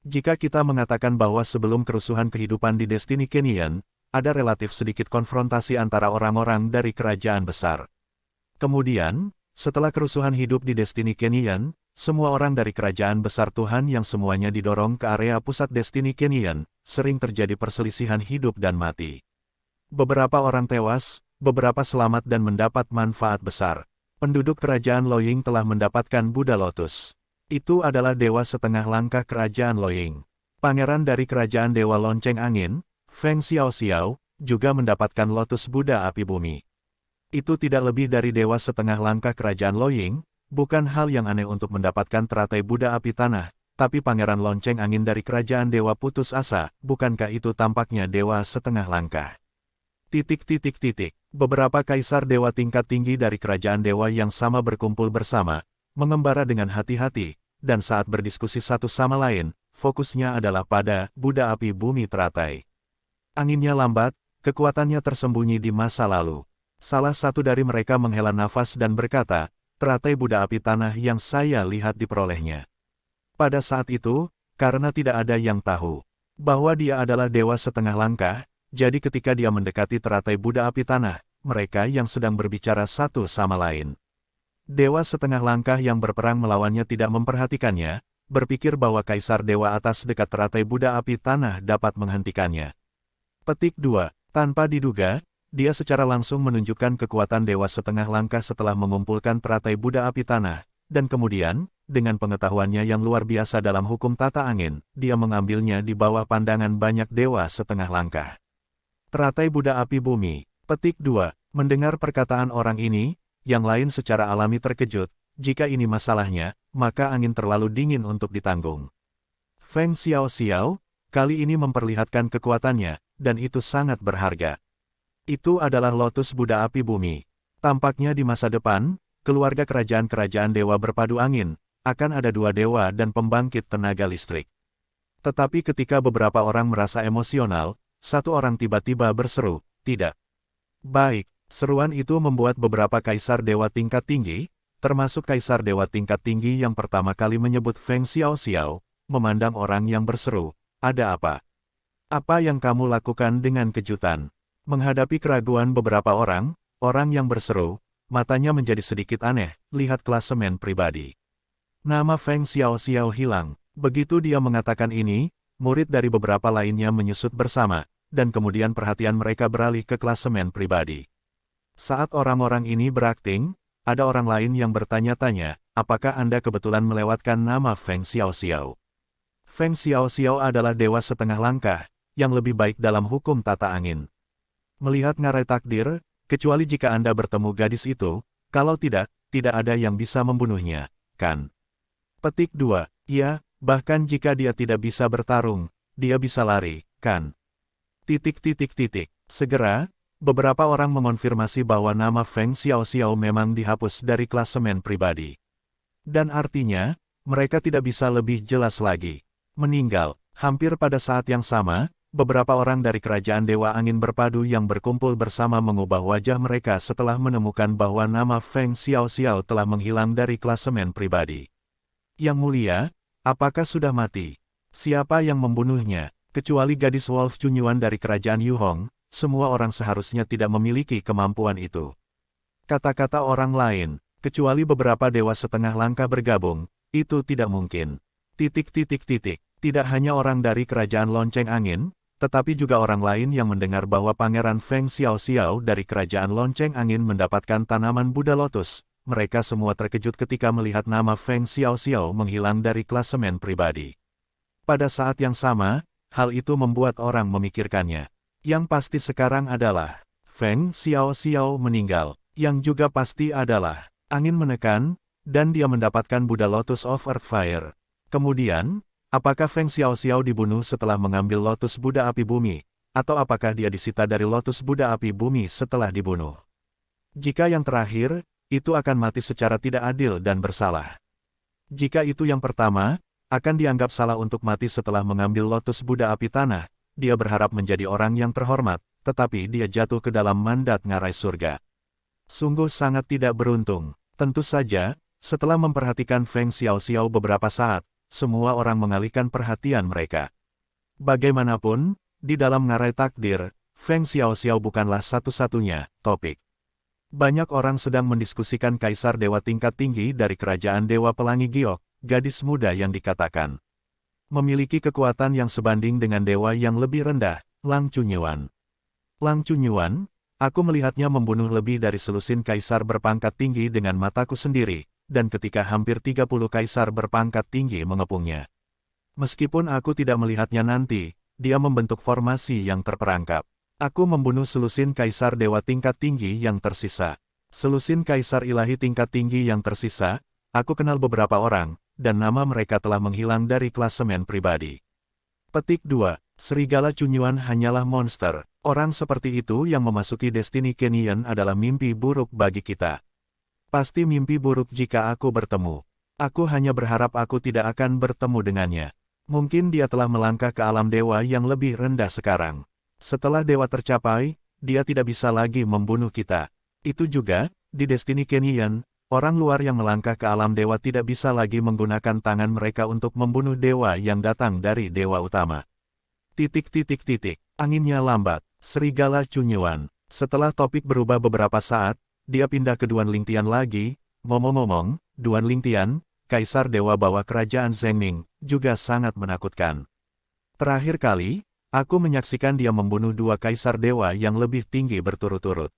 Jika kita mengatakan bahwa sebelum kerusuhan kehidupan di Destiny Canyon, ada relatif sedikit konfrontasi antara orang-orang dari kerajaan besar. Kemudian, setelah kerusuhan hidup di Destiny Canyon, semua orang dari kerajaan besar Tuhan yang semuanya didorong ke area pusat Destiny Canyon, sering terjadi perselisihan hidup dan mati. Beberapa orang tewas, beberapa selamat dan mendapat manfaat besar. Penduduk kerajaan Loying telah mendapatkan Buddha Lotus. Itu adalah dewa setengah langkah kerajaan Loying. Pangeran dari kerajaan Dewa Lonceng Angin, Feng Xiaoxiao, juga mendapatkan Lotus Buddha Api Bumi. Itu tidak lebih dari dewa setengah langkah kerajaan Loying, bukan hal yang aneh untuk mendapatkan teratai Buddha Api Tanah, tapi Pangeran Lonceng Angin dari kerajaan Dewa Putus Asa, bukankah itu tampaknya dewa setengah langkah? Beberapa kaisar dewa tingkat tinggi dari kerajaan dewa yang sama berkumpul bersama, mengembara dengan hati-hati, dan saat berdiskusi satu sama lain, fokusnya adalah pada Buddha Api Bumi teratai. Anginnya lambat, kekuatannya tersembunyi di masa lalu. Salah satu dari mereka menghela nafas dan berkata, teratai Buddha Api Tanah yang saya lihat diperolehnya. Pada saat itu, karena tidak ada yang tahu bahwa dia adalah dewa setengah langkah, jadi ketika dia mendekati teratai Buddha Api Tanah, mereka yang sedang berbicara satu sama lain. Dewa setengah langkah yang berperang melawannya tidak memperhatikannya, berpikir bahwa kaisar dewa atas dekat teratai Buddha Api Tanah dapat menghentikannya. Petik 2. Tanpa diduga, dia secara langsung menunjukkan kekuatan dewa setengah langkah setelah mengumpulkan teratai Buddha Api Tanah, dan kemudian, dengan pengetahuannya yang luar biasa dalam hukum tata angin, dia mengambilnya di bawah pandangan banyak dewa setengah langkah. Teratai Buddha Api Bumi. Petik 2. Mendengar perkataan orang ini, yang lain secara alami terkejut, jika ini masalahnya, maka angin terlalu dingin untuk ditanggung. Feng Xiaoxiao, kali ini memperlihatkan kekuatannya, dan itu sangat berharga. Itu adalah Lotus Buddha Api Bumi. Tampaknya di masa depan, keluarga kerajaan-kerajaan dewa berpadu angin, akan ada dua dewa dan pembangkit tenaga listrik. Tetapi ketika beberapa orang merasa emosional, satu orang tiba-tiba berseru, tidak. Baik. Seruan itu membuat beberapa kaisar dewa tingkat tinggi, termasuk kaisar dewa tingkat tinggi yang pertama kali menyebut Feng Xiaoxiao, memandang orang yang berseru, ada apa? Apa yang kamu lakukan dengan kejutan? Menghadapi keraguan beberapa orang yang berseru, matanya menjadi sedikit aneh, lihat klasemen pribadi. Nama Feng Xiaoxiao hilang. Begitu dia mengatakan ini, murid dari beberapa lainnya menyusut bersama, dan kemudian perhatian mereka beralih ke klasemen pribadi. Saat orang-orang ini berakting, ada orang lain yang bertanya-tanya, apakah Anda kebetulan melewatkan nama Feng Xiaoxiao? Feng Xiaoxiao adalah dewa setengah langkah, yang lebih baik dalam hukum tata angin. Melihat ngarai takdir, kecuali jika Anda bertemu gadis itu, kalau tidak, tidak ada yang bisa membunuhnya, kan? Petik 2. Iya, bahkan jika dia tidak bisa bertarung, dia bisa lari, kan? Segera, beberapa orang mengonfirmasi bahwa nama Feng Xiaoxiao memang dihapus dari klasemen pribadi. Dan artinya, mereka tidak bisa lebih jelas lagi. Meninggal. Hampir pada saat yang sama, beberapa orang dari kerajaan Dewa Angin Berpadu yang berkumpul bersama mengubah wajah mereka setelah menemukan bahwa nama Feng Xiaoxiao telah menghilang dari klasemen pribadi. Yang mulia, apakah sudah mati? Siapa yang membunuhnya? Kecuali gadis Wolf Chunyuan dari kerajaan Yuhong, semua orang seharusnya tidak memiliki kemampuan itu. Kata-kata orang lain, kecuali beberapa dewa setengah langkah bergabung, itu tidak mungkin. Tidak hanya orang dari kerajaan Lonceng Angin, tetapi juga orang lain yang mendengar bahwa Pangeran Feng Xiaoxiao dari kerajaan Lonceng Angin mendapatkan tanaman Buddha Lotus. Mereka semua terkejut ketika melihat nama Feng Xiaoxiao menghilang dari klasemen pribadi. Pada saat yang sama, hal itu membuat orang memikirkannya. Yang pasti sekarang adalah, Feng Xiaoxiao meninggal. Yang juga pasti adalah, angin menekan, dan dia mendapatkan Buddha Lotus of Earthfire. Kemudian, apakah Feng Xiaoxiao dibunuh setelah mengambil Lotus Buddha Api Bumi, atau apakah dia disita dari Lotus Buddha Api Bumi setelah dibunuh? Jika yang terakhir, itu akan mati secara tidak adil dan bersalah. Jika itu yang pertama, akan dianggap salah untuk mati setelah mengambil Lotus Buddha Api Tanah. Dia berharap menjadi orang yang terhormat, tetapi dia jatuh ke dalam mandat ngarai surga. Sungguh sangat tidak beruntung. Tentu saja, setelah memperhatikan Feng Xiaoxiao beberapa saat, semua orang mengalihkan perhatian mereka. Bagaimanapun, di dalam ngarai takdir, Feng Xiaoxiao bukanlah satu-satunya topik. Banyak orang sedang mendiskusikan kaisar dewa tingkat tinggi dari kerajaan Dewa Pelangi Giok, gadis muda yang dikatakan memiliki kekuatan yang sebanding dengan dewa yang lebih rendah, Lang Chunyuan. Lang Chunyuan, aku melihatnya membunuh lebih dari selusin kaisar berpangkat tinggi dengan mataku sendiri, dan ketika hampir 30 kaisar berpangkat tinggi mengepungnya. Meskipun aku tidak melihatnya nanti, dia membentuk formasi yang terperangkap. Aku membunuh selusin kaisar dewa tingkat tinggi yang tersisa. Selusin kaisar ilahi tingkat tinggi yang tersisa, aku kenal beberapa orang, dan nama mereka telah menghilang dari klasemen pribadi. Petik 2. Serigala Chunyuan hanyalah monster. Orang seperti itu yang memasuki Destiny Canyon adalah mimpi buruk bagi kita. Pasti mimpi buruk jika aku bertemu. Aku hanya berharap aku tidak akan bertemu dengannya. Mungkin dia telah melangkah ke alam dewa yang lebih rendah sekarang. Setelah dewa tercapai, dia tidak bisa lagi membunuh kita. Itu juga, di Destiny Canyon, orang luar yang melangkah ke alam dewa tidak bisa lagi menggunakan tangan mereka untuk membunuh dewa yang datang dari dewa utama. Anginnya lambat, serigala Chunyuan. Setelah topik berubah beberapa saat, dia pindah ke Duan Lingtian lagi. Ngomong-ngomong, Duan Lingtian, kaisar dewa bawah kerajaan Zhengming, juga sangat menakutkan. Terakhir kali, aku menyaksikan dia membunuh 2 kaisar dewa yang lebih tinggi berturut-turut.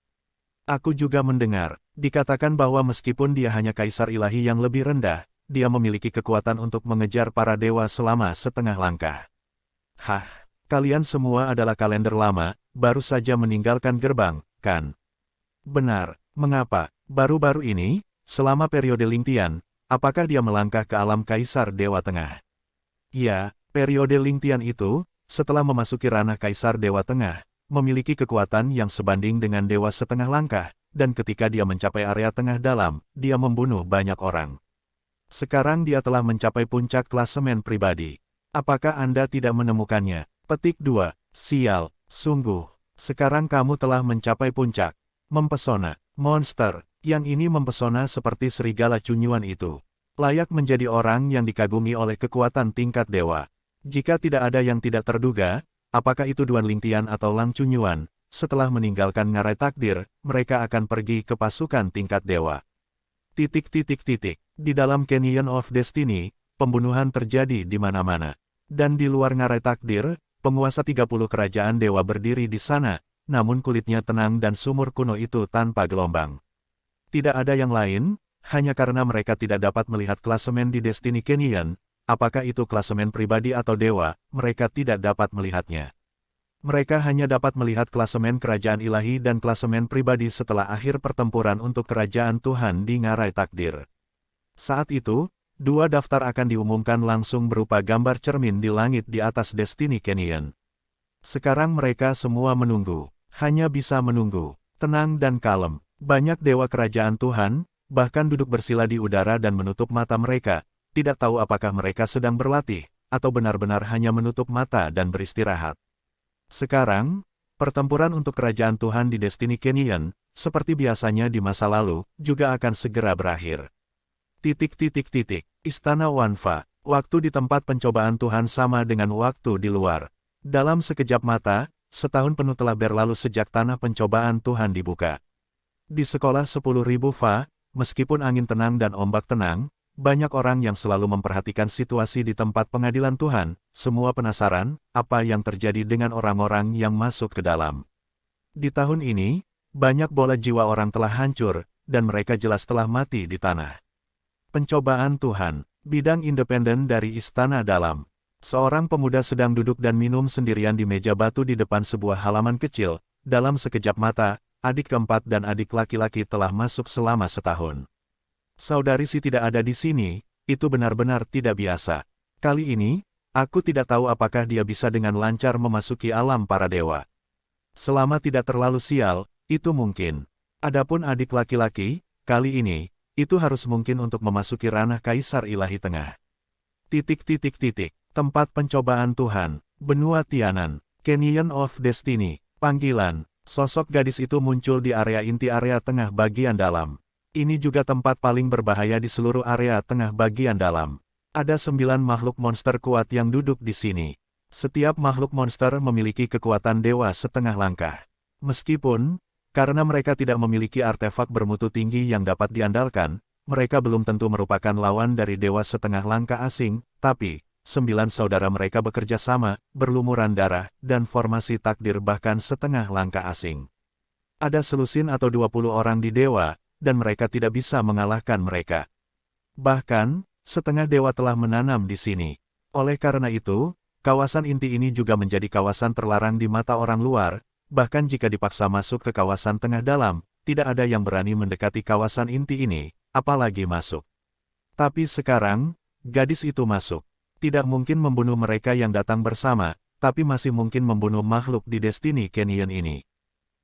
Aku juga mendengar, dikatakan bahwa meskipun dia hanya kaisar ilahi yang lebih rendah, dia memiliki kekuatan untuk mengejar para dewa selama setengah langkah. Hah, kalian semua adalah kalender lama, baru saja meninggalkan gerbang, kan? Benar, mengapa? Baru-baru ini, selama periode Lingtian, apakah dia melangkah ke alam kaisar dewa tengah? Ya, periode Lingtian itu, setelah memasuki ranah Kaisar Dewa Tengah, memiliki kekuatan yang sebanding dengan Dewa Setengah Langkah, dan ketika dia mencapai area tengah dalam, dia membunuh banyak orang. Sekarang dia telah mencapai puncak klasemen pribadi. Apakah Anda tidak menemukannya? Petik 2. Sial, sungguh. Sekarang kamu telah mencapai puncak. Mempesona. Monster, yang ini mempesona seperti serigala Chunyuan itu. Layak menjadi orang yang dikagumi oleh kekuatan tingkat dewa. Jika tidak ada yang tidak terduga, apakah itu Duan Lingtian atau Lang Chunyuan, setelah meninggalkan ngarai takdir, mereka akan pergi ke pasukan tingkat dewa. Di dalam Canyon of Destiny, pembunuhan terjadi di mana-mana. Dan di luar ngarai takdir, penguasa 30 kerajaan dewa berdiri di sana, namun kulitnya tenang dan sumur kuno itu tanpa gelombang. Tidak ada yang lain, hanya karena mereka tidak dapat melihat klasemen di Destiny Canyon. Apakah itu klasemen pribadi atau dewa, mereka tidak dapat melihatnya. Mereka hanya dapat melihat klasemen kerajaan ilahi dan klasemen pribadi setelah akhir pertempuran untuk kerajaan Tuhan di ngarai takdir. Saat itu, 2 daftar akan diumumkan langsung berupa gambar cermin di langit di atas Destiny Canyon. Sekarang mereka semua menunggu, hanya bisa menunggu, tenang dan kalem. Banyak dewa kerajaan Tuhan, bahkan duduk bersila di udara dan menutup mata mereka, tidak tahu apakah mereka sedang berlatih, atau benar-benar hanya menutup mata dan beristirahat. Sekarang, pertempuran untuk kerajaan Tuhan di Destiny Canyon, seperti biasanya di masa lalu, juga akan segera berakhir. Istana Wanfa, waktu di tempat pencobaan Tuhan sama dengan waktu di luar. Dalam sekejap mata, setahun penuh telah berlalu sejak tanah pencobaan Tuhan dibuka. Di sekolah 10.000 Fa, meskipun angin tenang dan ombak tenang, banyak orang yang selalu memperhatikan situasi di tempat pengadilan Tuhan, semua penasaran, apa yang terjadi dengan orang-orang yang masuk ke dalam. Di tahun ini, banyak bola jiwa orang telah hancur, dan mereka jelas telah mati di tanah. Pencobaan Tuhan, bidang independen dari Istana Dalam. Seorang pemuda sedang duduk dan minum sendirian di meja batu di depan sebuah halaman kecil. Dalam sekejap mata, adik keempat dan adik laki-laki telah masuk selama setahun. Saudari Si tidak ada di sini, itu benar-benar tidak biasa. Kali ini, aku tidak tahu apakah dia bisa dengan lancar memasuki alam para dewa. Selama tidak terlalu sial, itu mungkin. Adapun adik laki-laki, kali ini, itu harus mungkin untuk memasuki ranah Kaisar Ilahi Tengah. Tempat pencobaan Tuhan, benua Tianan, Canyon of Destiny, panggilan. Sosok gadis itu muncul di area inti area tengah bagian dalam. Ini juga tempat paling berbahaya di seluruh area tengah bagian dalam. Ada 9 makhluk monster kuat yang duduk di sini. Setiap makhluk monster memiliki kekuatan dewa setengah langkah. Meskipun, karena mereka tidak memiliki artefak bermutu tinggi yang dapat diandalkan, mereka belum tentu merupakan lawan dari dewa setengah langkah asing, tapi 9 saudara mereka bekerja sama, berlumuran darah, dan formasi takdir bahkan setengah langkah asing. Ada selusin atau 20 orang di dewa, dan mereka tidak bisa mengalahkan mereka. Bahkan, setengah dewa telah menanam di sini. Oleh karena itu, kawasan inti ini juga menjadi kawasan terlarang di mata orang luar, bahkan jika dipaksa masuk ke kawasan tengah dalam, tidak ada yang berani mendekati kawasan inti ini, apalagi masuk. Tapi sekarang, gadis itu masuk. Tidak mungkin membunuh mereka yang datang bersama, tapi masih mungkin membunuh makhluk di Destiny Canyon ini.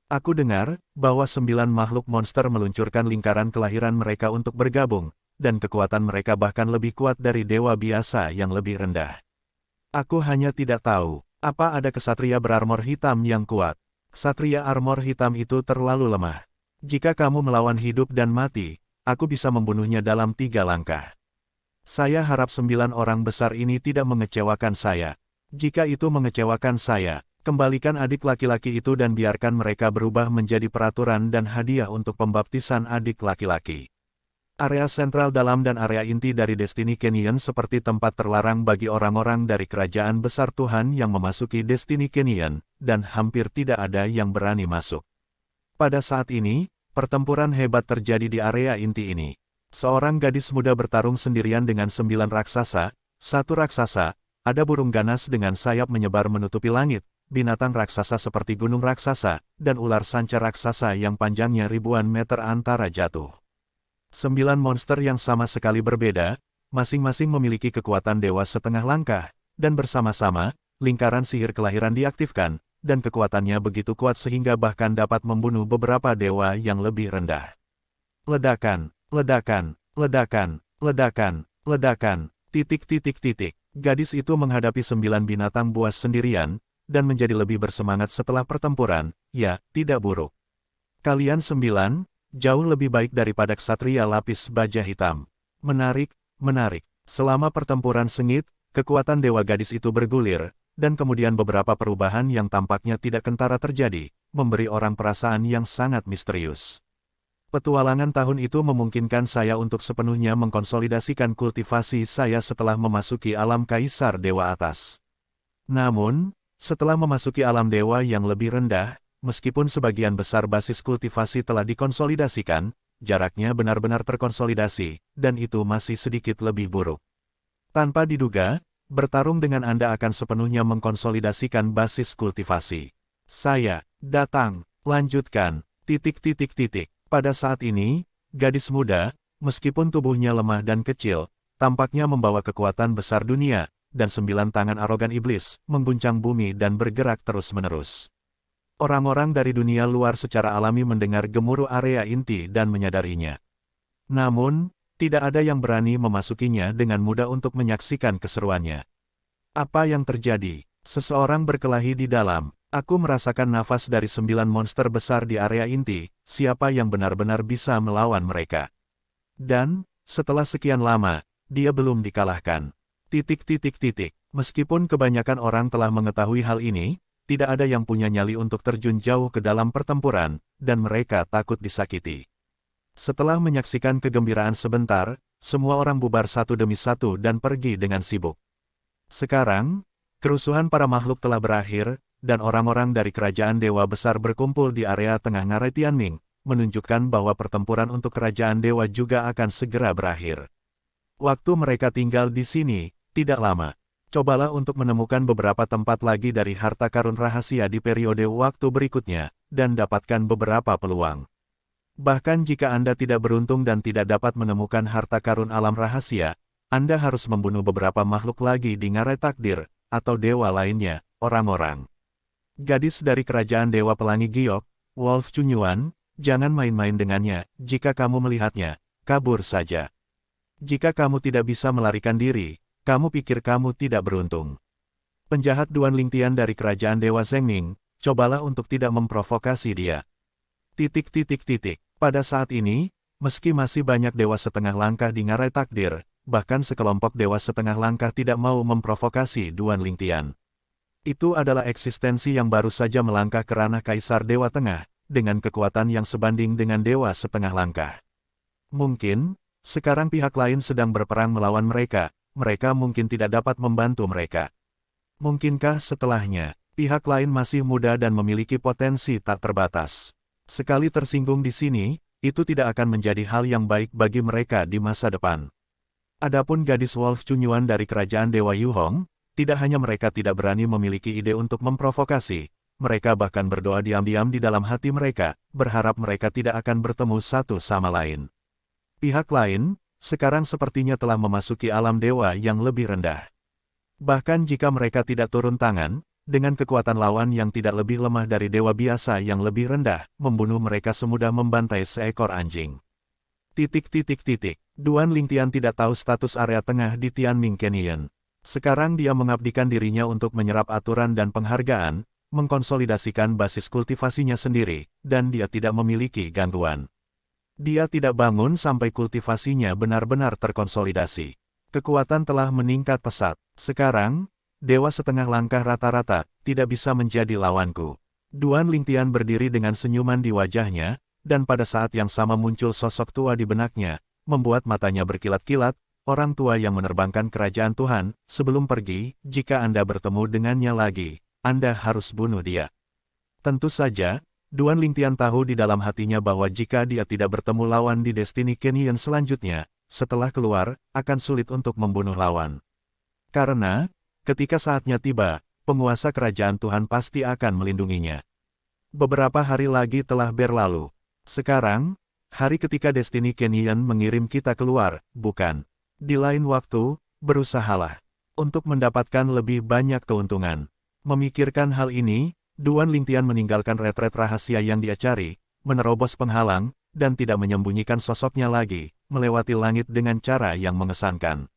Aku dengar bahwa 9 makhluk monster meluncurkan lingkaran kelahiran mereka untuk bergabung, dan kekuatan mereka bahkan lebih kuat dari dewa biasa yang lebih rendah. Aku hanya tidak tahu, apa ada kesatria berarmor hitam yang kuat. Kesatria armor hitam itu terlalu lemah. Jika kamu melawan hidup dan mati, aku bisa membunuhnya dalam 3 langkah. Saya harap 9 orang besar ini tidak mengecewakan saya. Jika itu mengecewakan saya, kembalikan adik laki-laki itu dan biarkan mereka berubah menjadi peraturan dan hadiah untuk pembaptisan adik laki-laki. Area sentral dalam dan area inti dari Destiny Canyon seperti tempat terlarang bagi orang-orang dari kerajaan besar Tuhan yang memasuki Destiny Canyon, dan hampir tidak ada yang berani masuk. Pada saat ini, pertempuran hebat terjadi di area inti ini. Seorang gadis muda bertarung sendirian dengan 9 raksasa, 1 raksasa, ada burung ganas dengan sayap menyebar menutupi langit, binatang raksasa seperti gunung raksasa, dan ular sanca raksasa yang panjangnya ribuan meter antara jatuh. 9 monster yang sama sekali berbeda, masing-masing memiliki kekuatan dewa setengah langkah, dan bersama-sama, lingkaran sihir kelahiran diaktifkan, dan kekuatannya begitu kuat sehingga bahkan dapat membunuh beberapa dewa yang lebih rendah. Ledakan, ledakan, ledakan, ledakan, ledakan, Gadis itu menghadapi 9 binatang buas sendirian, dan menjadi lebih bersemangat setelah pertempuran, ya, tidak buruk. Kalian 9, jauh lebih baik daripada ksatria lapis baja hitam. Menarik, menarik. Selama pertempuran sengit, kekuatan dewa gadis itu bergulir, dan kemudian beberapa perubahan yang tampaknya tidak kentara terjadi, memberi orang perasaan yang sangat misterius. Petualangan tahun itu memungkinkan saya untuk sepenuhnya mengkonsolidasikan kultivasi saya setelah memasuki alam Kaisar Dewa Atas. Namun, setelah memasuki alam dewa yang lebih rendah, meskipun sebagian besar basis kultivasi telah dikonsolidasikan, jaraknya benar-benar terkonsolidasi, dan itu masih sedikit lebih buruk. Tanpa diduga, bertarung dengan Anda akan sepenuhnya mengkonsolidasikan basis kultivasi. Saya datang, lanjutkan, Pada saat ini, gadis muda, meskipun tubuhnya lemah dan kecil, tampaknya membawa kekuatan besar dunia, dan 9 tangan arogan iblis, mengguncang bumi dan bergerak terus-menerus. Orang-orang dari dunia luar secara alami mendengar gemuruh area inti dan menyadarinya. Namun, tidak ada yang berani memasukinya dengan mudah untuk menyaksikan keseruannya. Apa yang terjadi? Seseorang berkelahi di dalam. Aku merasakan nafas dari 9 monster besar di area inti, siapa yang benar-benar bisa melawan mereka. Dan, setelah sekian lama, dia belum dikalahkan. Meskipun kebanyakan orang telah mengetahui hal ini, tidak ada yang punya nyali untuk terjun jauh ke dalam pertempuran, dan mereka takut disakiti. Setelah menyaksikan kegembiraan sebentar, semua orang bubar satu demi satu dan pergi dengan sibuk. Sekarang, kerusuhan para makhluk telah berakhir, dan orang-orang dari kerajaan dewa besar berkumpul di area tengah Ngarai Tianming, menunjukkan bahwa pertempuran untuk kerajaan dewa juga akan segera berakhir. Waktu mereka tinggal di sini, tidak lama. Cobalah untuk menemukan beberapa tempat lagi dari harta karun rahasia di periode waktu berikutnya, dan dapatkan beberapa peluang. Bahkan jika Anda tidak beruntung dan tidak dapat menemukan harta karun alam rahasia, Anda harus membunuh beberapa makhluk lagi di ngarai takdir, atau dewa lainnya, orang-orang. Gadis dari kerajaan Dewa Pelangi Giok, Wolf Chunyuan, jangan main-main dengannya, jika kamu melihatnya, kabur saja. Jika kamu tidak bisa melarikan diri, kamu pikir kamu tidak beruntung. Penjahat Duan Lingtian dari kerajaan Dewa Zhengming, cobalah untuk tidak memprovokasi dia. Pada saat ini, meski masih banyak dewa setengah langkah di ngarai takdir, bahkan sekelompok dewa setengah langkah tidak mau memprovokasi Duan Lingtian. Itu adalah eksistensi yang baru saja melangkah ke ranah Kaisar Dewa Tengah, dengan kekuatan yang sebanding dengan dewa setengah langkah. Mungkin, sekarang pihak lain sedang berperang melawan mereka mungkin tidak dapat membantu mereka. Mungkinkah setelahnya, pihak lain masih muda dan memiliki potensi tak terbatas. Sekali tersinggung di sini, itu tidak akan menjadi hal yang baik bagi mereka di masa depan. Adapun gadis Wolf Chunyuan dari kerajaan Dewa Yuhong, tidak hanya mereka tidak berani memiliki ide untuk memprovokasi, mereka bahkan berdoa diam-diam di dalam hati mereka, berharap mereka tidak akan bertemu satu sama lain. Pihak lain, sekarang sepertinya telah memasuki alam dewa yang lebih rendah. Bahkan jika mereka tidak turun tangan, dengan kekuatan lawan yang tidak lebih lemah dari dewa biasa yang lebih rendah, membunuh mereka semudah membantai seekor anjing. Duan Lingtian tidak tahu status area tengah di Tianming Canyon. Sekarang dia mengabdikan dirinya untuk menyerap aturan dan penghargaan, mengkonsolidasikan basis kultivasinya sendiri, dan dia tidak memiliki gangguan. Dia tidak bangun sampai kultivasinya benar-benar terkonsolidasi. Kekuatan telah meningkat pesat. Sekarang, dewa setengah langkah rata-rata tidak bisa menjadi lawanku. Duan Lingtian berdiri dengan senyuman di wajahnya, dan pada saat yang sama muncul sosok tua di benaknya, membuat matanya berkilat-kilat, orang tua yang menerbangkan kerajaan Tuhan. Sebelum pergi, jika Anda bertemu dengannya lagi, Anda harus bunuh dia. Tentu saja, Duan Lingtian tahu di dalam hatinya bahwa jika dia tidak bertemu lawan di Destiny Canyon selanjutnya, setelah keluar, akan sulit untuk membunuh lawan. Karena, ketika saatnya tiba, penguasa kerajaan Tuhan pasti akan melindunginya. Beberapa hari lagi telah berlalu. Sekarang, hari ketika Destiny Canyon mengirim kita keluar, bukan? Di lain waktu, berusahalah untuk mendapatkan lebih banyak keuntungan. Memikirkan hal ini, Duan Lingtian meninggalkan retret rahasia yang dia cari, menerobos penghalang, dan tidak menyembunyikan sosoknya lagi, melewati langit dengan cara yang mengesankan.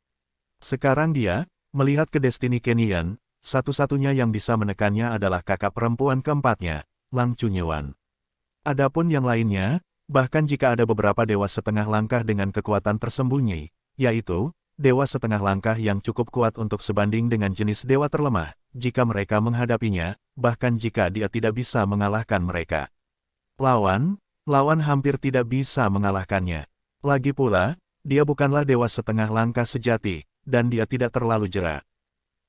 Sekarang dia melihat ke Destiny Canyon, satu-satunya yang bisa menekannya adalah kakak perempuan keempatnya, Lang Chunyuan. Adapun yang lainnya, bahkan jika ada beberapa dewa setengah langkah dengan kekuatan tersembunyi, yaitu, dewa setengah langkah yang cukup kuat untuk sebanding dengan jenis dewa terlemah, jika mereka menghadapinya, bahkan jika dia tidak bisa mengalahkan mereka. Lawan hampir tidak bisa mengalahkannya. Lagi pula, dia bukanlah dewa setengah langkah sejati, dan dia tidak terlalu jera.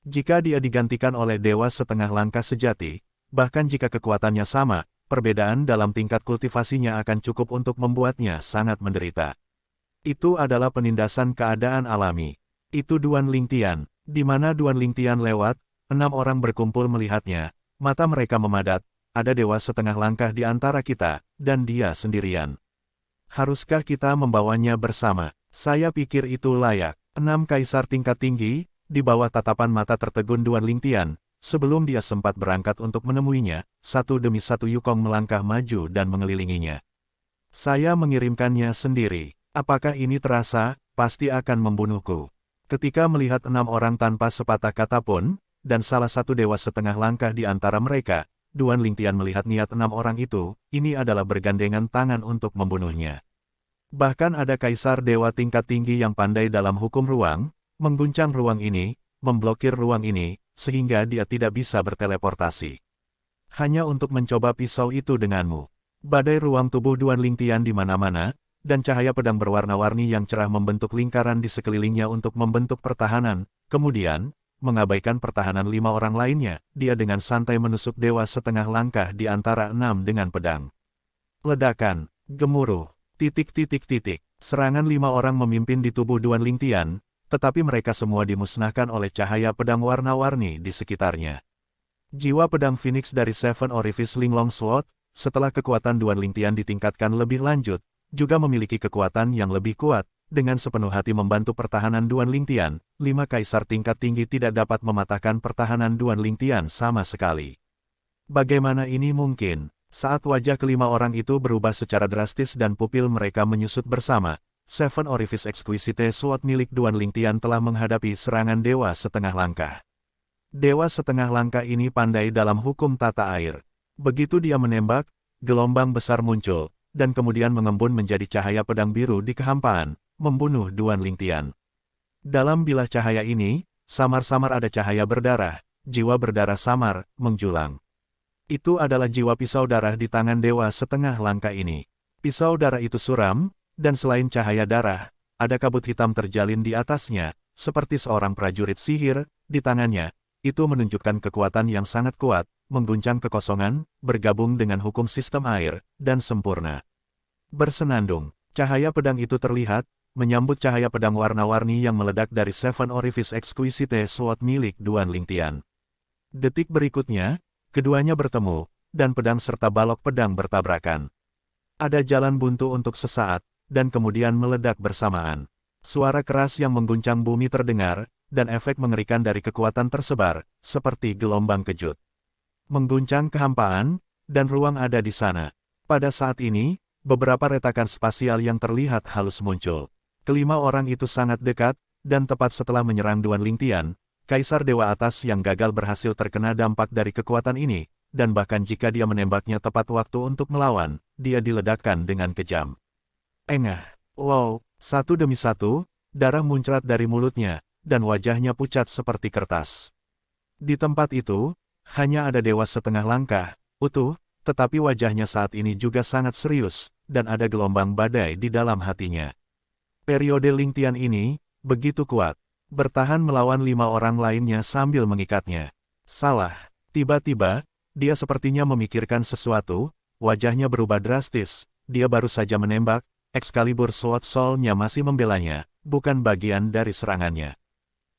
Jika dia digantikan oleh dewa setengah langkah sejati, bahkan jika kekuatannya sama, perbedaan dalam tingkat kultivasinya akan cukup untuk membuatnya sangat menderita. Itu adalah penindasan keadaan alami. Itu Duan Lingtian. Di mana Duan Lingtian lewat, 6 orang berkumpul melihatnya, mata mereka memadat, ada dewa setengah langkah di antara kita, dan dia sendirian. Haruskah kita membawanya bersama? Saya pikir itu layak. 6 kaisar tingkat tinggi, di bawah tatapan mata tertegun Duan Lingtian, sebelum dia sempat berangkat untuk menemuinya, satu demi satu Yukong melangkah maju dan mengelilinginya. Saya mengirimkannya sendiri. Apakah ini terasa? Pasti akan membunuhku. Ketika melihat 6 orang tanpa sepatah kata pun, dan salah satu dewa setengah langkah di antara mereka, Duan Lingtian melihat niat 6 orang itu, ini adalah bergandengan tangan untuk membunuhnya. Bahkan ada kaisar dewa tingkat tinggi yang pandai dalam hukum ruang, mengguncang ruang ini, memblokir ruang ini, sehingga dia tidak bisa berteleportasi. Hanya untuk mencoba pisau itu denganmu. Badai ruang tubuh Duan Lingtian di mana-mana, dan cahaya pedang berwarna-warni yang cerah membentuk lingkaran di sekelilingnya untuk membentuk pertahanan, kemudian, mengabaikan pertahanan 5 orang lainnya, dia dengan santai menusuk dewa setengah langkah di antara 6 dengan pedang. Ledakan, gemuruh, serangan 5 orang memimpin di tubuh Duan Lingtian, tetapi mereka semua dimusnahkan oleh cahaya pedang warna-warni di sekitarnya. Jiwa pedang Phoenix dari Seven Orifice Linglong Sword, setelah kekuatan Duan Lingtian ditingkatkan lebih lanjut, juga memiliki kekuatan yang lebih kuat, dengan sepenuh hati membantu pertahanan Duan Lingtian, 5 kaisar tingkat tinggi tidak dapat mematahkan pertahanan Duan Lingtian sama sekali. Bagaimana ini mungkin? Saat wajah kelima orang itu berubah secara drastis dan pupil mereka menyusut bersama, Seven Orifice Exquisite Sword milik Duan Lingtian telah menghadapi serangan Dewa Setengah Langkah. Dewa Setengah Langkah ini pandai dalam hukum tata air. Begitu dia menembak, gelombang besar muncul, dan kemudian mengembun menjadi cahaya pedang biru di kehampaan, membunuh Duan Lingtian. Dalam bilah cahaya ini, samar-samar ada cahaya berdarah, jiwa berdarah samar, menjulang. Itu adalah jiwa pisau darah di tangan Dewa Setengah Langkah ini. Pisau darah itu suram, dan selain cahaya darah, ada kabut hitam terjalin di atasnya, seperti seorang prajurit sihir, di tangannya. Itu menunjukkan kekuatan yang sangat kuat, mengguncang kekosongan, bergabung dengan hukum sistem air, dan sempurna. Bersenandung, cahaya pedang itu terlihat, menyambut cahaya pedang warna-warni yang meledak dari Seven Orifice Exquisite Sword milik Duan Lingtian. Detik berikutnya, keduanya bertemu, dan pedang serta balok pedang bertabrakan. Ada jalan buntu untuk sesaat, dan kemudian meledak bersamaan. Suara keras yang mengguncang bumi terdengar, dan efek mengerikan dari kekuatan tersebar, seperti gelombang kejut. Mengguncang kehampaan, dan ruang ada di sana. Pada saat ini, beberapa retakan spasial yang terlihat halus muncul. Kelima orang itu sangat dekat, dan tepat setelah menyerang Duan Lingtian, Kaisar Dewa Atas yang gagal berhasil terkena dampak dari kekuatan ini, dan bahkan jika dia menembaknya tepat waktu untuk melawan, dia diledakkan dengan kejam. Engah, wow, satu demi satu, darah muncrat dari mulutnya, dan wajahnya pucat seperti kertas. Di tempat itu, hanya ada Dewa Setengah Langkah, utuh, tetapi wajahnya saat ini juga sangat serius, dan ada gelombang badai di dalam hatinya. Periode Lingtian ini, begitu kuat, bertahan melawan 5 orang lainnya sambil mengikatnya. Salah, tiba-tiba, dia sepertinya memikirkan sesuatu, wajahnya berubah drastis, dia baru saja menembak, Excalibur Sword Soul-nya masih membelanya, bukan bagian dari serangannya.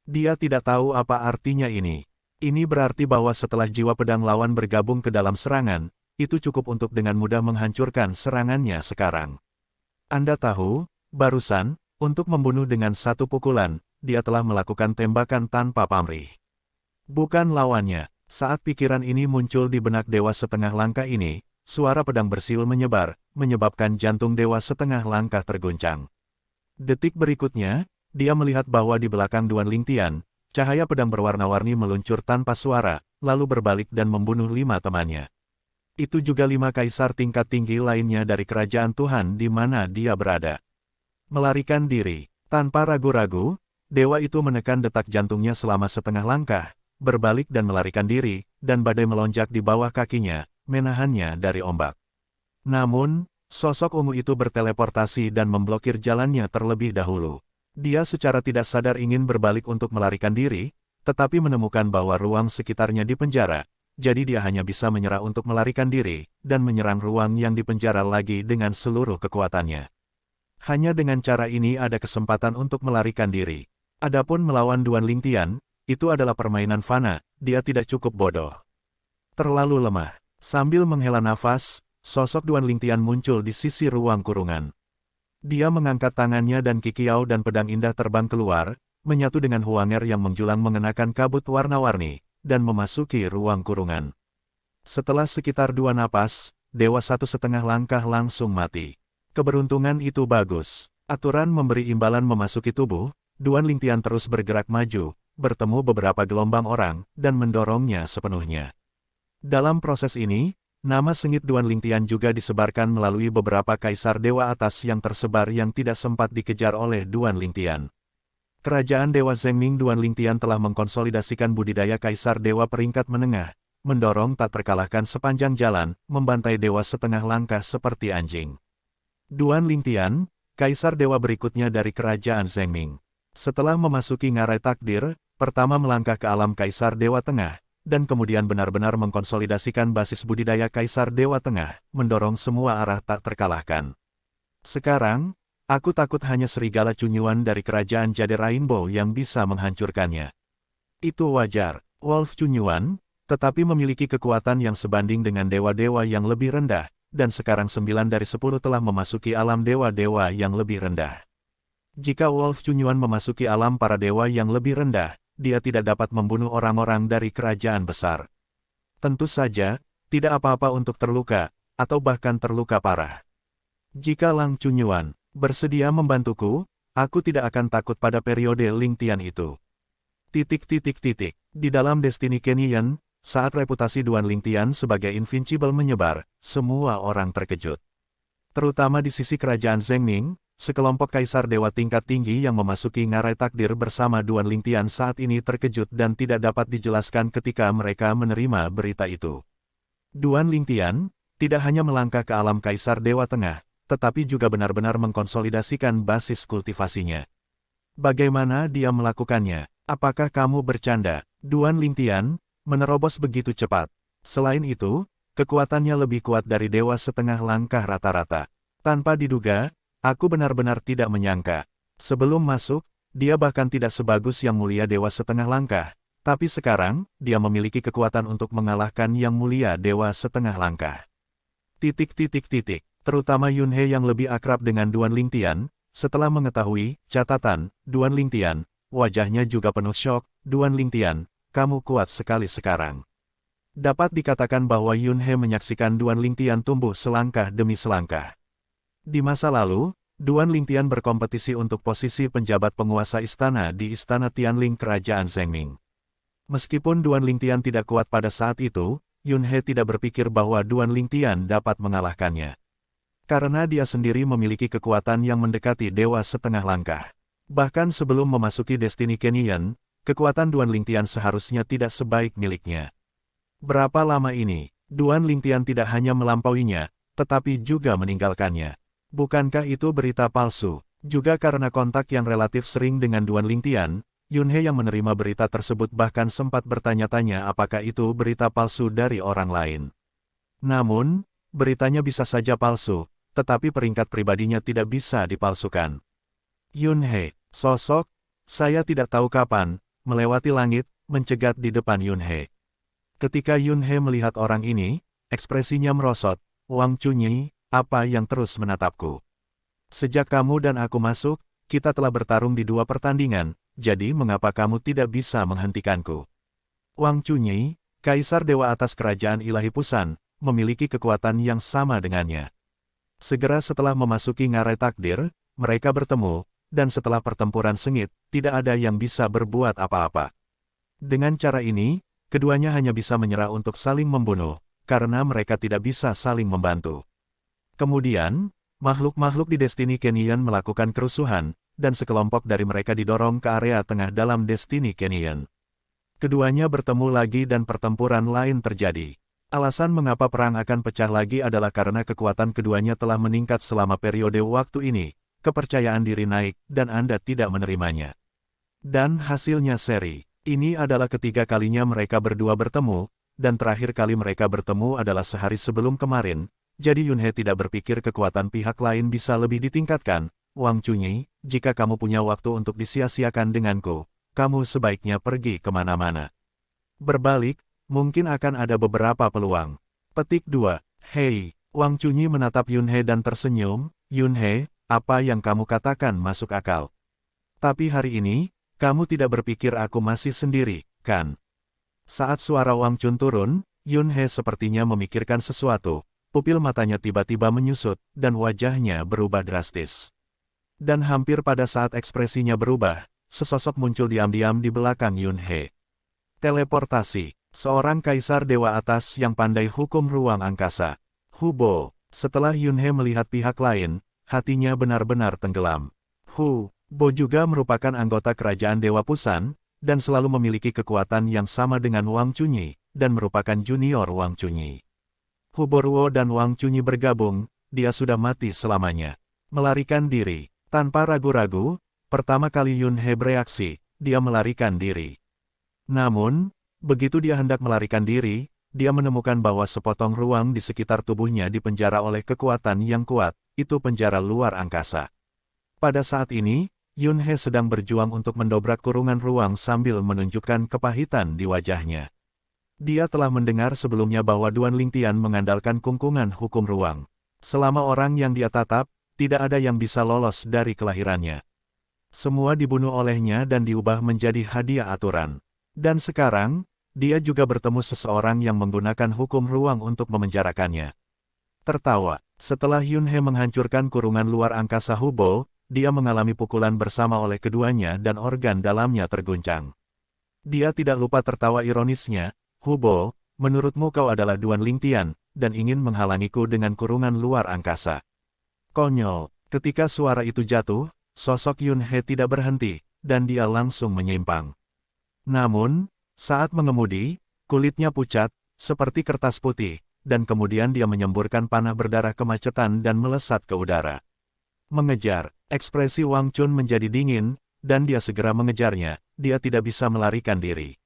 Dia tidak tahu apa artinya ini. Ini berarti bahwa setelah jiwa pedang lawan bergabung ke dalam serangan, itu cukup untuk dengan mudah menghancurkan serangannya sekarang. Anda tahu, barusan, untuk membunuh dengan satu pukulan, dia telah melakukan tembakan tanpa pamrih. Bukan lawannya. Saat pikiran ini muncul di benak Dewa Setengah Langkah ini, suara pedang bersiul menyebar, menyebabkan jantung Dewa Setengah Langkah terguncang. Detik berikutnya, dia melihat bahwa di belakang Duan Lingtian, cahaya pedang berwarna-warni meluncur tanpa suara, lalu berbalik dan membunuh 5 temannya. Itu juga 5 kaisar tingkat tinggi lainnya dari kerajaan Tuhan di mana dia berada. Melarikan diri. Tanpa ragu-ragu, dewa itu menekan detak jantungnya selama setengah langkah, berbalik dan melarikan diri, dan badai melonjak di bawah kakinya, menahannya dari ombak. Namun, sosok ungu itu berteleportasi dan memblokir jalannya terlebih dahulu. Dia secara tidak sadar ingin berbalik untuk melarikan diri, tetapi menemukan bahwa ruang sekitarnya dipenjara, jadi dia hanya bisa menyerah untuk melarikan diri, dan menyerang ruang yang dipenjara lagi dengan seluruh kekuatannya. Hanya dengan cara ini ada kesempatan untuk melarikan diri. Adapun melawan Duan Lingtian, itu adalah permainan fana, dia tidak cukup bodoh. Terlalu lemah. Sambil menghela nafas, sosok Duan Lingtian muncul di sisi ruang kurungan. Dia mengangkat tangannya dan kikiau dan pedang indah terbang keluar, menyatu dengan Huanger yang menjulang mengenakan kabut warna-warni, dan memasuki ruang kurungan. Setelah sekitar 2 napas, Dewa 1,5 langkah langsung mati. Keberuntungan itu bagus. Aturan memberi imbalan memasuki tubuh, Duan Lingtian terus bergerak maju, bertemu beberapa gelombang orang, dan mendorongnya sepenuhnya. Dalam proses ini, nama sengit Duan Lingtian juga disebarkan melalui beberapa kaisar dewa atas yang tersebar yang tidak sempat dikejar oleh Duan Lingtian. Kerajaan Dewa Zhengming Duan Lingtian telah mengkonsolidasikan budidaya kaisar dewa peringkat menengah, mendorong tak terkalahkan sepanjang jalan, membantai dewa setengah langkah seperti anjing. Duan Lingtian, kaisar dewa berikutnya dari kerajaan Zhengming. Setelah memasuki ngarai takdir, pertama melangkah ke alam kaisar dewa tengah, dan kemudian benar-benar mengkonsolidasikan basis budidaya Kaisar Dewa Tengah, mendorong semua arah tak terkalahkan. Sekarang, aku takut hanya serigala Cunyuan dari kerajaan Jade Rainbow yang bisa menghancurkannya. Itu wajar, Wolf Cunyuan, tetapi memiliki kekuatan yang sebanding dengan dewa-dewa yang lebih rendah, dan sekarang 9 dari 10 telah memasuki alam dewa-dewa yang lebih rendah. Jika Wolf Chunyuan memasuki alam para dewa yang lebih rendah, dia tidak dapat membunuh orang-orang dari kerajaan besar. Tentu saja, tidak apa-apa untuk terluka, atau bahkan terluka parah. Jika Lang Chunyuan bersedia membantuku, aku tidak akan takut pada periode Lingtian itu. Di dalam Destiny Canyon, saat reputasi Duan Lingtian sebagai invincible menyebar, semua orang terkejut. Terutama di sisi kerajaan Zhengming, sekelompok kaisar dewa tingkat tinggi yang memasuki ngarai takdir bersama Duan Lingtian saat ini terkejut dan tidak dapat dijelaskan ketika mereka menerima berita itu. Duan Lingtian tidak hanya melangkah ke alam kaisar Dewa Tengah, tetapi juga benar-benar mengkonsolidasikan basis kultivasinya. Bagaimana dia melakukannya? Apakah kamu bercanda? Duan Lingtian menerobos begitu cepat. Selain itu, kekuatannya lebih kuat dari dewa setengah langkah rata-rata. Tanpa diduga, aku benar-benar tidak menyangka. Sebelum masuk, dia bahkan tidak sebagus yang mulia dewa setengah langkah. Tapi sekarang, dia memiliki kekuatan untuk mengalahkan yang mulia dewa setengah langkah. Terutama Yunhe yang lebih akrab dengan Duan Lingtian, setelah mengetahui catatan Duan Lingtian, wajahnya juga penuh syok. Duan Lingtian, kamu kuat sekali sekarang. Dapat dikatakan bahwa Yunhe menyaksikan Duan Lingtian tumbuh selangkah demi selangkah. Di masa lalu, Duan Lingtian berkompetisi untuk posisi penjabat penguasa istana di Istana Tianling Kerajaan Zhengming. Meskipun Duan Lingtian tidak kuat pada saat itu, Yunhe tidak berpikir bahwa Duan Lingtian dapat mengalahkannya. Karena dia sendiri memiliki kekuatan yang mendekati dewa setengah langkah. Bahkan sebelum memasuki Destiny Canyon, kekuatan Duan Lingtian seharusnya tidak sebaik miliknya. Berapa lama ini, Duan Lingtian tidak hanya melampauinya, tetapi juga meninggalkannya. Bukankah itu berita palsu? Juga karena kontak yang relatif sering dengan Duan Lingtian, Yunhe yang menerima berita tersebut bahkan sempat bertanya-tanya apakah itu berita palsu dari orang lain. Namun, beritanya bisa saja palsu, tetapi peringkat pribadinya tidak bisa dipalsukan. Yunhe, sosok, saya tidak tahu kapan, melewati langit, mencegat di depan Yunhe. Ketika Yunhe melihat orang ini, ekspresinya merosot. Wang Chunyi, apa yang terus menatapku? Sejak kamu dan aku masuk, kita telah bertarung di 2 pertandingan, jadi mengapa kamu tidak bisa menghentikanku? Wang Chunyi, Kaisar Dewa atas Kerajaan Ilahi Pusan, memiliki kekuatan yang sama dengannya. Segera setelah memasuki ngarai takdir, mereka bertemu, dan setelah pertempuran sengit, tidak ada yang bisa berbuat apa-apa. Dengan cara ini, keduanya hanya bisa menyerah untuk saling membunuh, karena mereka tidak bisa saling membantu. Kemudian, makhluk-makhluk di Destiny Canyon melakukan kerusuhan, dan sekelompok dari mereka didorong ke area tengah dalam Destiny Canyon. Keduanya bertemu lagi dan pertempuran lain terjadi. Alasan mengapa perang akan pecah lagi adalah karena kekuatan keduanya telah meningkat selama periode waktu ini, kepercayaan diri naik, dan Anda tidak menerimanya. Dan hasilnya seri. Ini adalah ketiga kalinya mereka berdua bertemu, dan terakhir kali mereka bertemu adalah sehari sebelum kemarin, jadi Yunhe tidak berpikir kekuatan pihak lain bisa lebih ditingkatkan. Wang Chunyi, jika kamu punya waktu untuk disia-siakan denganku, kamu sebaiknya pergi kemana-mana. Berbalik, mungkin akan ada beberapa peluang. Petik 2. Hei, Wang Chunyi menatap Yunhe dan tersenyum. Yunhe, apa yang kamu katakan masuk akal. Tapi hari ini, kamu tidak berpikir aku masih sendiri, kan? Saat suara Wang Chun turun, Yunhe sepertinya memikirkan sesuatu. Pupil matanya tiba-tiba menyusut, dan wajahnya berubah drastis. Dan hampir pada saat ekspresinya berubah, sesosok muncul diam-diam di belakang Yunhe. Teleportasi, seorang kaisar dewa atas yang pandai hukum ruang angkasa. Hubo, setelah Yunhe melihat pihak lain, hatinya benar-benar tenggelam. Bo juga merupakan anggota kerajaan Dewa Pusan, dan selalu memiliki kekuatan yang sama dengan Wang Chunyi, dan merupakan junior Wang Chunyi. Huboruo dan Wang Chunyi bergabung, dia sudah mati selamanya. Melarikan diri. Tanpa ragu-ragu, pertama kali Yunhe bereaksi, dia melarikan diri. Namun, begitu dia hendak melarikan diri, dia menemukan bahwa sepotong ruang di sekitar tubuhnya dipenjara oleh kekuatan yang kuat, itu penjara luar angkasa. Pada saat ini, Yunhe sedang berjuang untuk mendobrak kurungan ruang sambil menunjukkan kepahitan di wajahnya. Dia telah mendengar sebelumnya bahwa Duan Lingtian mengandalkan kungkungan hukum ruang. Selama orang yang dia tatap, tidak ada yang bisa lolos dari kelahirannya. Semua dibunuh olehnya dan diubah menjadi hadiah aturan. Dan sekarang, dia juga bertemu seseorang yang menggunakan hukum ruang untuk memenjarakannya. Tertawa, setelah Yun He menghancurkan kurungan luar angkasa Hubo, dia mengalami pukulan bersama oleh keduanya dan organ dalamnya terguncang. Dia tidak lupa tertawa ironisnya, Hubo, menurutmu kau adalah Duan Lingtian, dan ingin menghalangiku dengan kurungan luar angkasa. Konyol, ketika suara itu jatuh, sosok Yun He tidak berhenti, dan dia langsung menyimpang. Namun, saat mengemudi, kulitnya pucat, seperti kertas putih, dan kemudian dia menyemburkan panah berdarah kemacetan dan melesat ke udara. Mengejar, ekspresi Wang Chun menjadi dingin, dan dia segera mengejarnya, dia tidak bisa melarikan diri.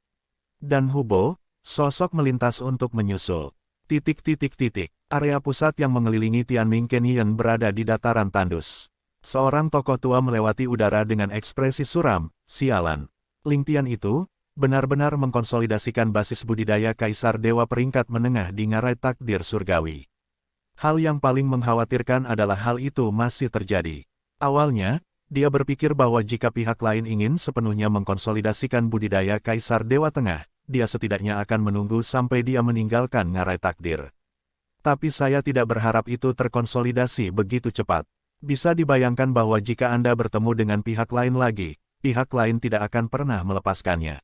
Dan Hubo, sosok melintas untuk menyusul. Area pusat yang mengelilingi Tianming Canyon berada di dataran tandus. Seorang tokoh tua melewati udara dengan ekspresi suram, sialan. Lingtian itu, benar-benar mengkonsolidasikan basis budidaya Kaisar Dewa peringkat menengah di ngarai takdir surgawi. Hal yang paling mengkhawatirkan adalah hal itu masih terjadi. Awalnya, dia berpikir bahwa jika pihak lain ingin sepenuhnya mengkonsolidasikan budidaya Kaisar Dewa Tengah, dia setidaknya akan menunggu sampai dia meninggalkan ngarai takdir. Tapi saya tidak berharap itu terkonsolidasi begitu cepat. Bisa dibayangkan bahwa jika Anda bertemu dengan pihak lain lagi, pihak lain tidak akan pernah melepaskannya.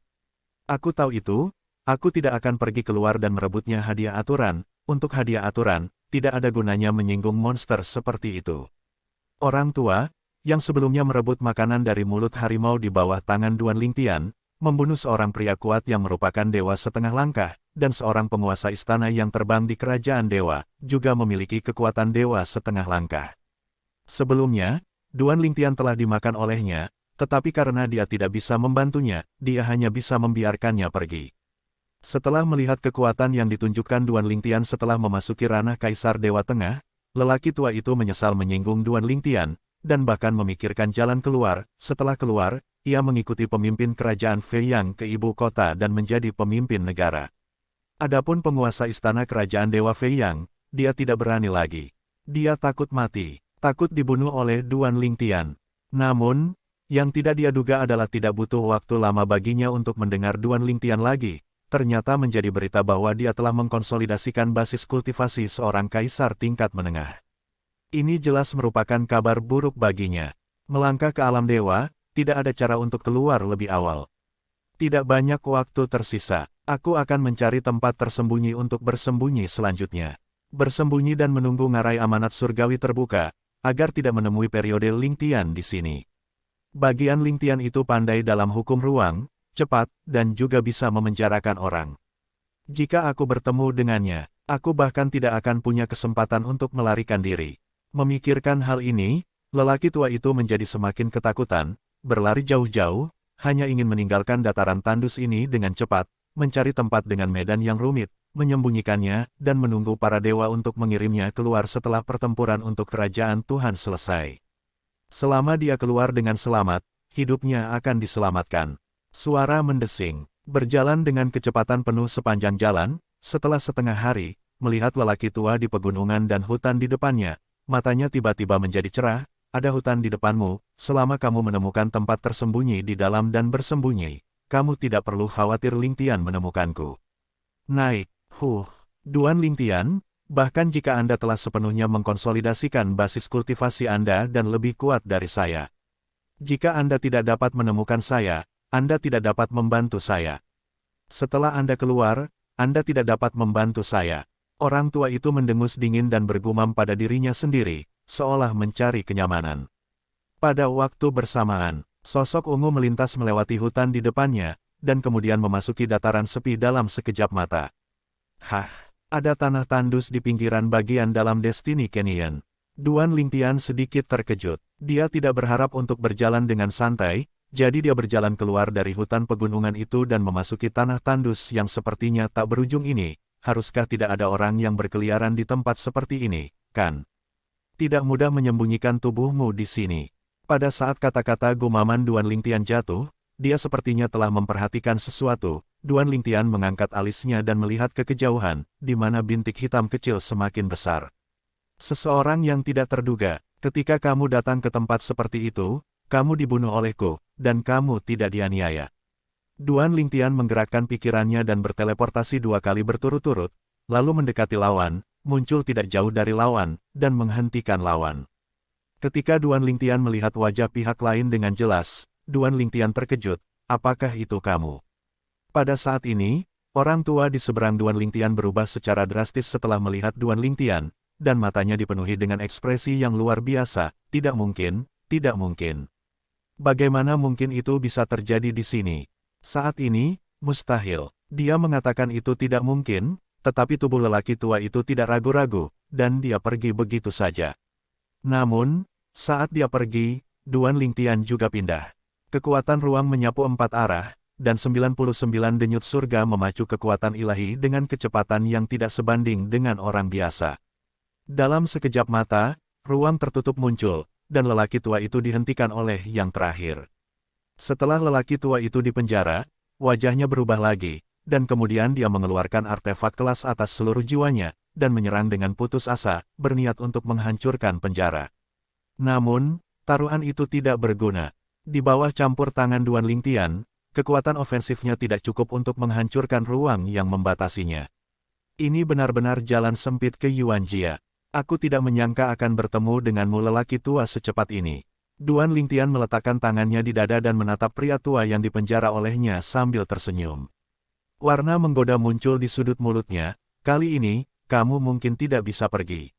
Aku tahu itu, aku tidak akan pergi keluar dan merebutnya hadiah aturan. Untuk hadiah aturan, tidak ada gunanya menyinggung monster seperti itu. Orang tua, yang sebelumnya merebut makanan dari mulut harimau di bawah tangan Duan Lingtian, membunuh seorang pria kuat yang merupakan dewa setengah langkah, dan seorang penguasa istana yang terbang di kerajaan dewa, juga memiliki kekuatan dewa setengah langkah. Sebelumnya, Duan Lingtian telah dimakan olehnya, tetapi karena dia tidak bisa membantunya, dia hanya bisa membiarkannya pergi. Setelah melihat kekuatan yang ditunjukkan Duan Lingtian setelah memasuki ranah Kaisar Dewa Tengah, lelaki tua itu menyesal menyinggung Duan Lingtian, dan bahkan memikirkan jalan keluar. Setelah keluar, ia mengikuti pemimpin kerajaan Feiyang ke ibu kota dan menjadi pemimpin negara. Adapun penguasa istana kerajaan Dewa Feiyang, dia tidak berani lagi. Dia takut mati, takut dibunuh oleh Duan Lingtian. Namun, yang tidak dia duga adalah tidak butuh waktu lama baginya untuk mendengar Duan Lingtian lagi. Ternyata menjadi berita bahwa dia telah mengkonsolidasikan basis kultivasi seorang kaisar tingkat menengah. Ini jelas merupakan kabar buruk baginya. Melangkah ke alam dewa, tidak ada cara untuk keluar lebih awal. Tidak banyak waktu tersisa. Aku akan mencari tempat tersembunyi untuk bersembunyi selanjutnya. Bersembunyi dan menunggu ngarai amanat surgawi terbuka, agar tidak menemui periode Lingtian di sini. Bagian Lingtian itu pandai dalam hukum ruang, cepat, dan juga bisa memenjarakan orang. Jika aku bertemu dengannya, aku bahkan tidak akan punya kesempatan untuk melarikan diri. Memikirkan hal ini, lelaki tua itu menjadi semakin ketakutan, berlari jauh-jauh, hanya ingin meninggalkan dataran tandus ini dengan cepat, mencari tempat dengan medan yang rumit, menyembunyikannya, dan menunggu para dewa untuk mengirimnya keluar setelah pertempuran untuk kerajaan Tuhan selesai. Selama dia keluar dengan selamat, hidupnya akan diselamatkan. Suara mendesing, berjalan dengan kecepatan penuh sepanjang jalan. Setelah setengah hari, melihat lelaki tua di pegunungan dan hutan di depannya, matanya tiba-tiba menjadi cerah. Ada hutan di depanmu, selama kamu menemukan tempat tersembunyi di dalam dan bersembunyi, kamu tidak perlu khawatir Lingtian menemukanku. Naik, Duan Lingtian, bahkan jika Anda telah sepenuhnya mengkonsolidasikan basis kultivasi Anda dan lebih kuat dari saya. Jika Anda tidak dapat menemukan saya, Anda tidak dapat membantu saya. Setelah Anda keluar, Anda tidak dapat membantu saya. Orang tua itu mendengus dingin dan bergumam pada dirinya sendiri, seolah mencari kenyamanan. Pada waktu bersamaan, sosok ungu melintas melewati hutan di depannya, dan kemudian memasuki dataran sepi dalam sekejap mata. Ada tanah tandus di pinggiran bagian dalam Destiny Canyon. Duan Lingtian sedikit terkejut. Dia tidak berharap untuk berjalan dengan santai, jadi dia berjalan keluar dari hutan pegunungan itu dan memasuki tanah tandus yang sepertinya tak berujung ini. Haruskah tidak ada orang yang berkeliaran di tempat seperti ini, kan? Tidak mudah menyembunyikan tubuhmu di sini. Pada saat kata-kata gumaman Duan Lingtian jatuh, dia sepertinya telah memperhatikan sesuatu, Duan Lingtian mengangkat alisnya dan melihat ke kejauhan, di mana bintik hitam kecil semakin besar. Seseorang yang tidak terduga, ketika kamu datang ke tempat seperti itu, kamu dibunuh olehku, dan kamu tidak dianiaya. Duan Lingtian menggerakkan pikirannya dan berteleportasi 2 kali berturut-turut, lalu mendekati lawan, muncul tidak jauh dari lawan, dan menghentikan lawan. Ketika Duan Lingtian melihat wajah pihak lain dengan jelas, Duan Lingtian terkejut, apakah itu kamu? Pada saat ini, orang tua di seberang Duan Lingtian berubah secara drastis setelah melihat Duan Lingtian, dan matanya dipenuhi dengan ekspresi yang luar biasa, tidak mungkin, tidak mungkin. Bagaimana mungkin itu bisa terjadi di sini? Saat ini, mustahil. Dia mengatakan itu tidak mungkin, tetapi tubuh lelaki tua itu tidak ragu-ragu, dan dia pergi begitu saja. Namun, saat dia pergi, Duan Lingtian juga pindah. Kekuatan ruang menyapu 4 arah, dan 99 denyut surga memacu kekuatan ilahi dengan kecepatan yang tidak sebanding dengan orang biasa. Dalam sekejap mata, ruang tertutup muncul, dan lelaki tua itu dihentikan oleh yang terakhir. Setelah lelaki tua itu dipenjara, wajahnya berubah lagi, dan kemudian dia mengeluarkan artefak kelas atas seluruh jiwanya, dan menyerang dengan putus asa, berniat untuk menghancurkan penjara. Namun, taruhan itu tidak berguna. Di bawah campur tangan Duan Lingtian, kekuatan ofensifnya tidak cukup untuk menghancurkan ruang yang membatasinya. Ini benar-benar jalan sempit ke Yuan Jia. Aku tidak menyangka akan bertemu denganmu lelaki tua secepat ini. Duan Lingtian meletakkan tangannya di dada dan menatap pria tua yang dipenjara olehnya sambil tersenyum. Warna menggoda muncul di sudut mulutnya, kali ini, kamu mungkin tidak bisa pergi.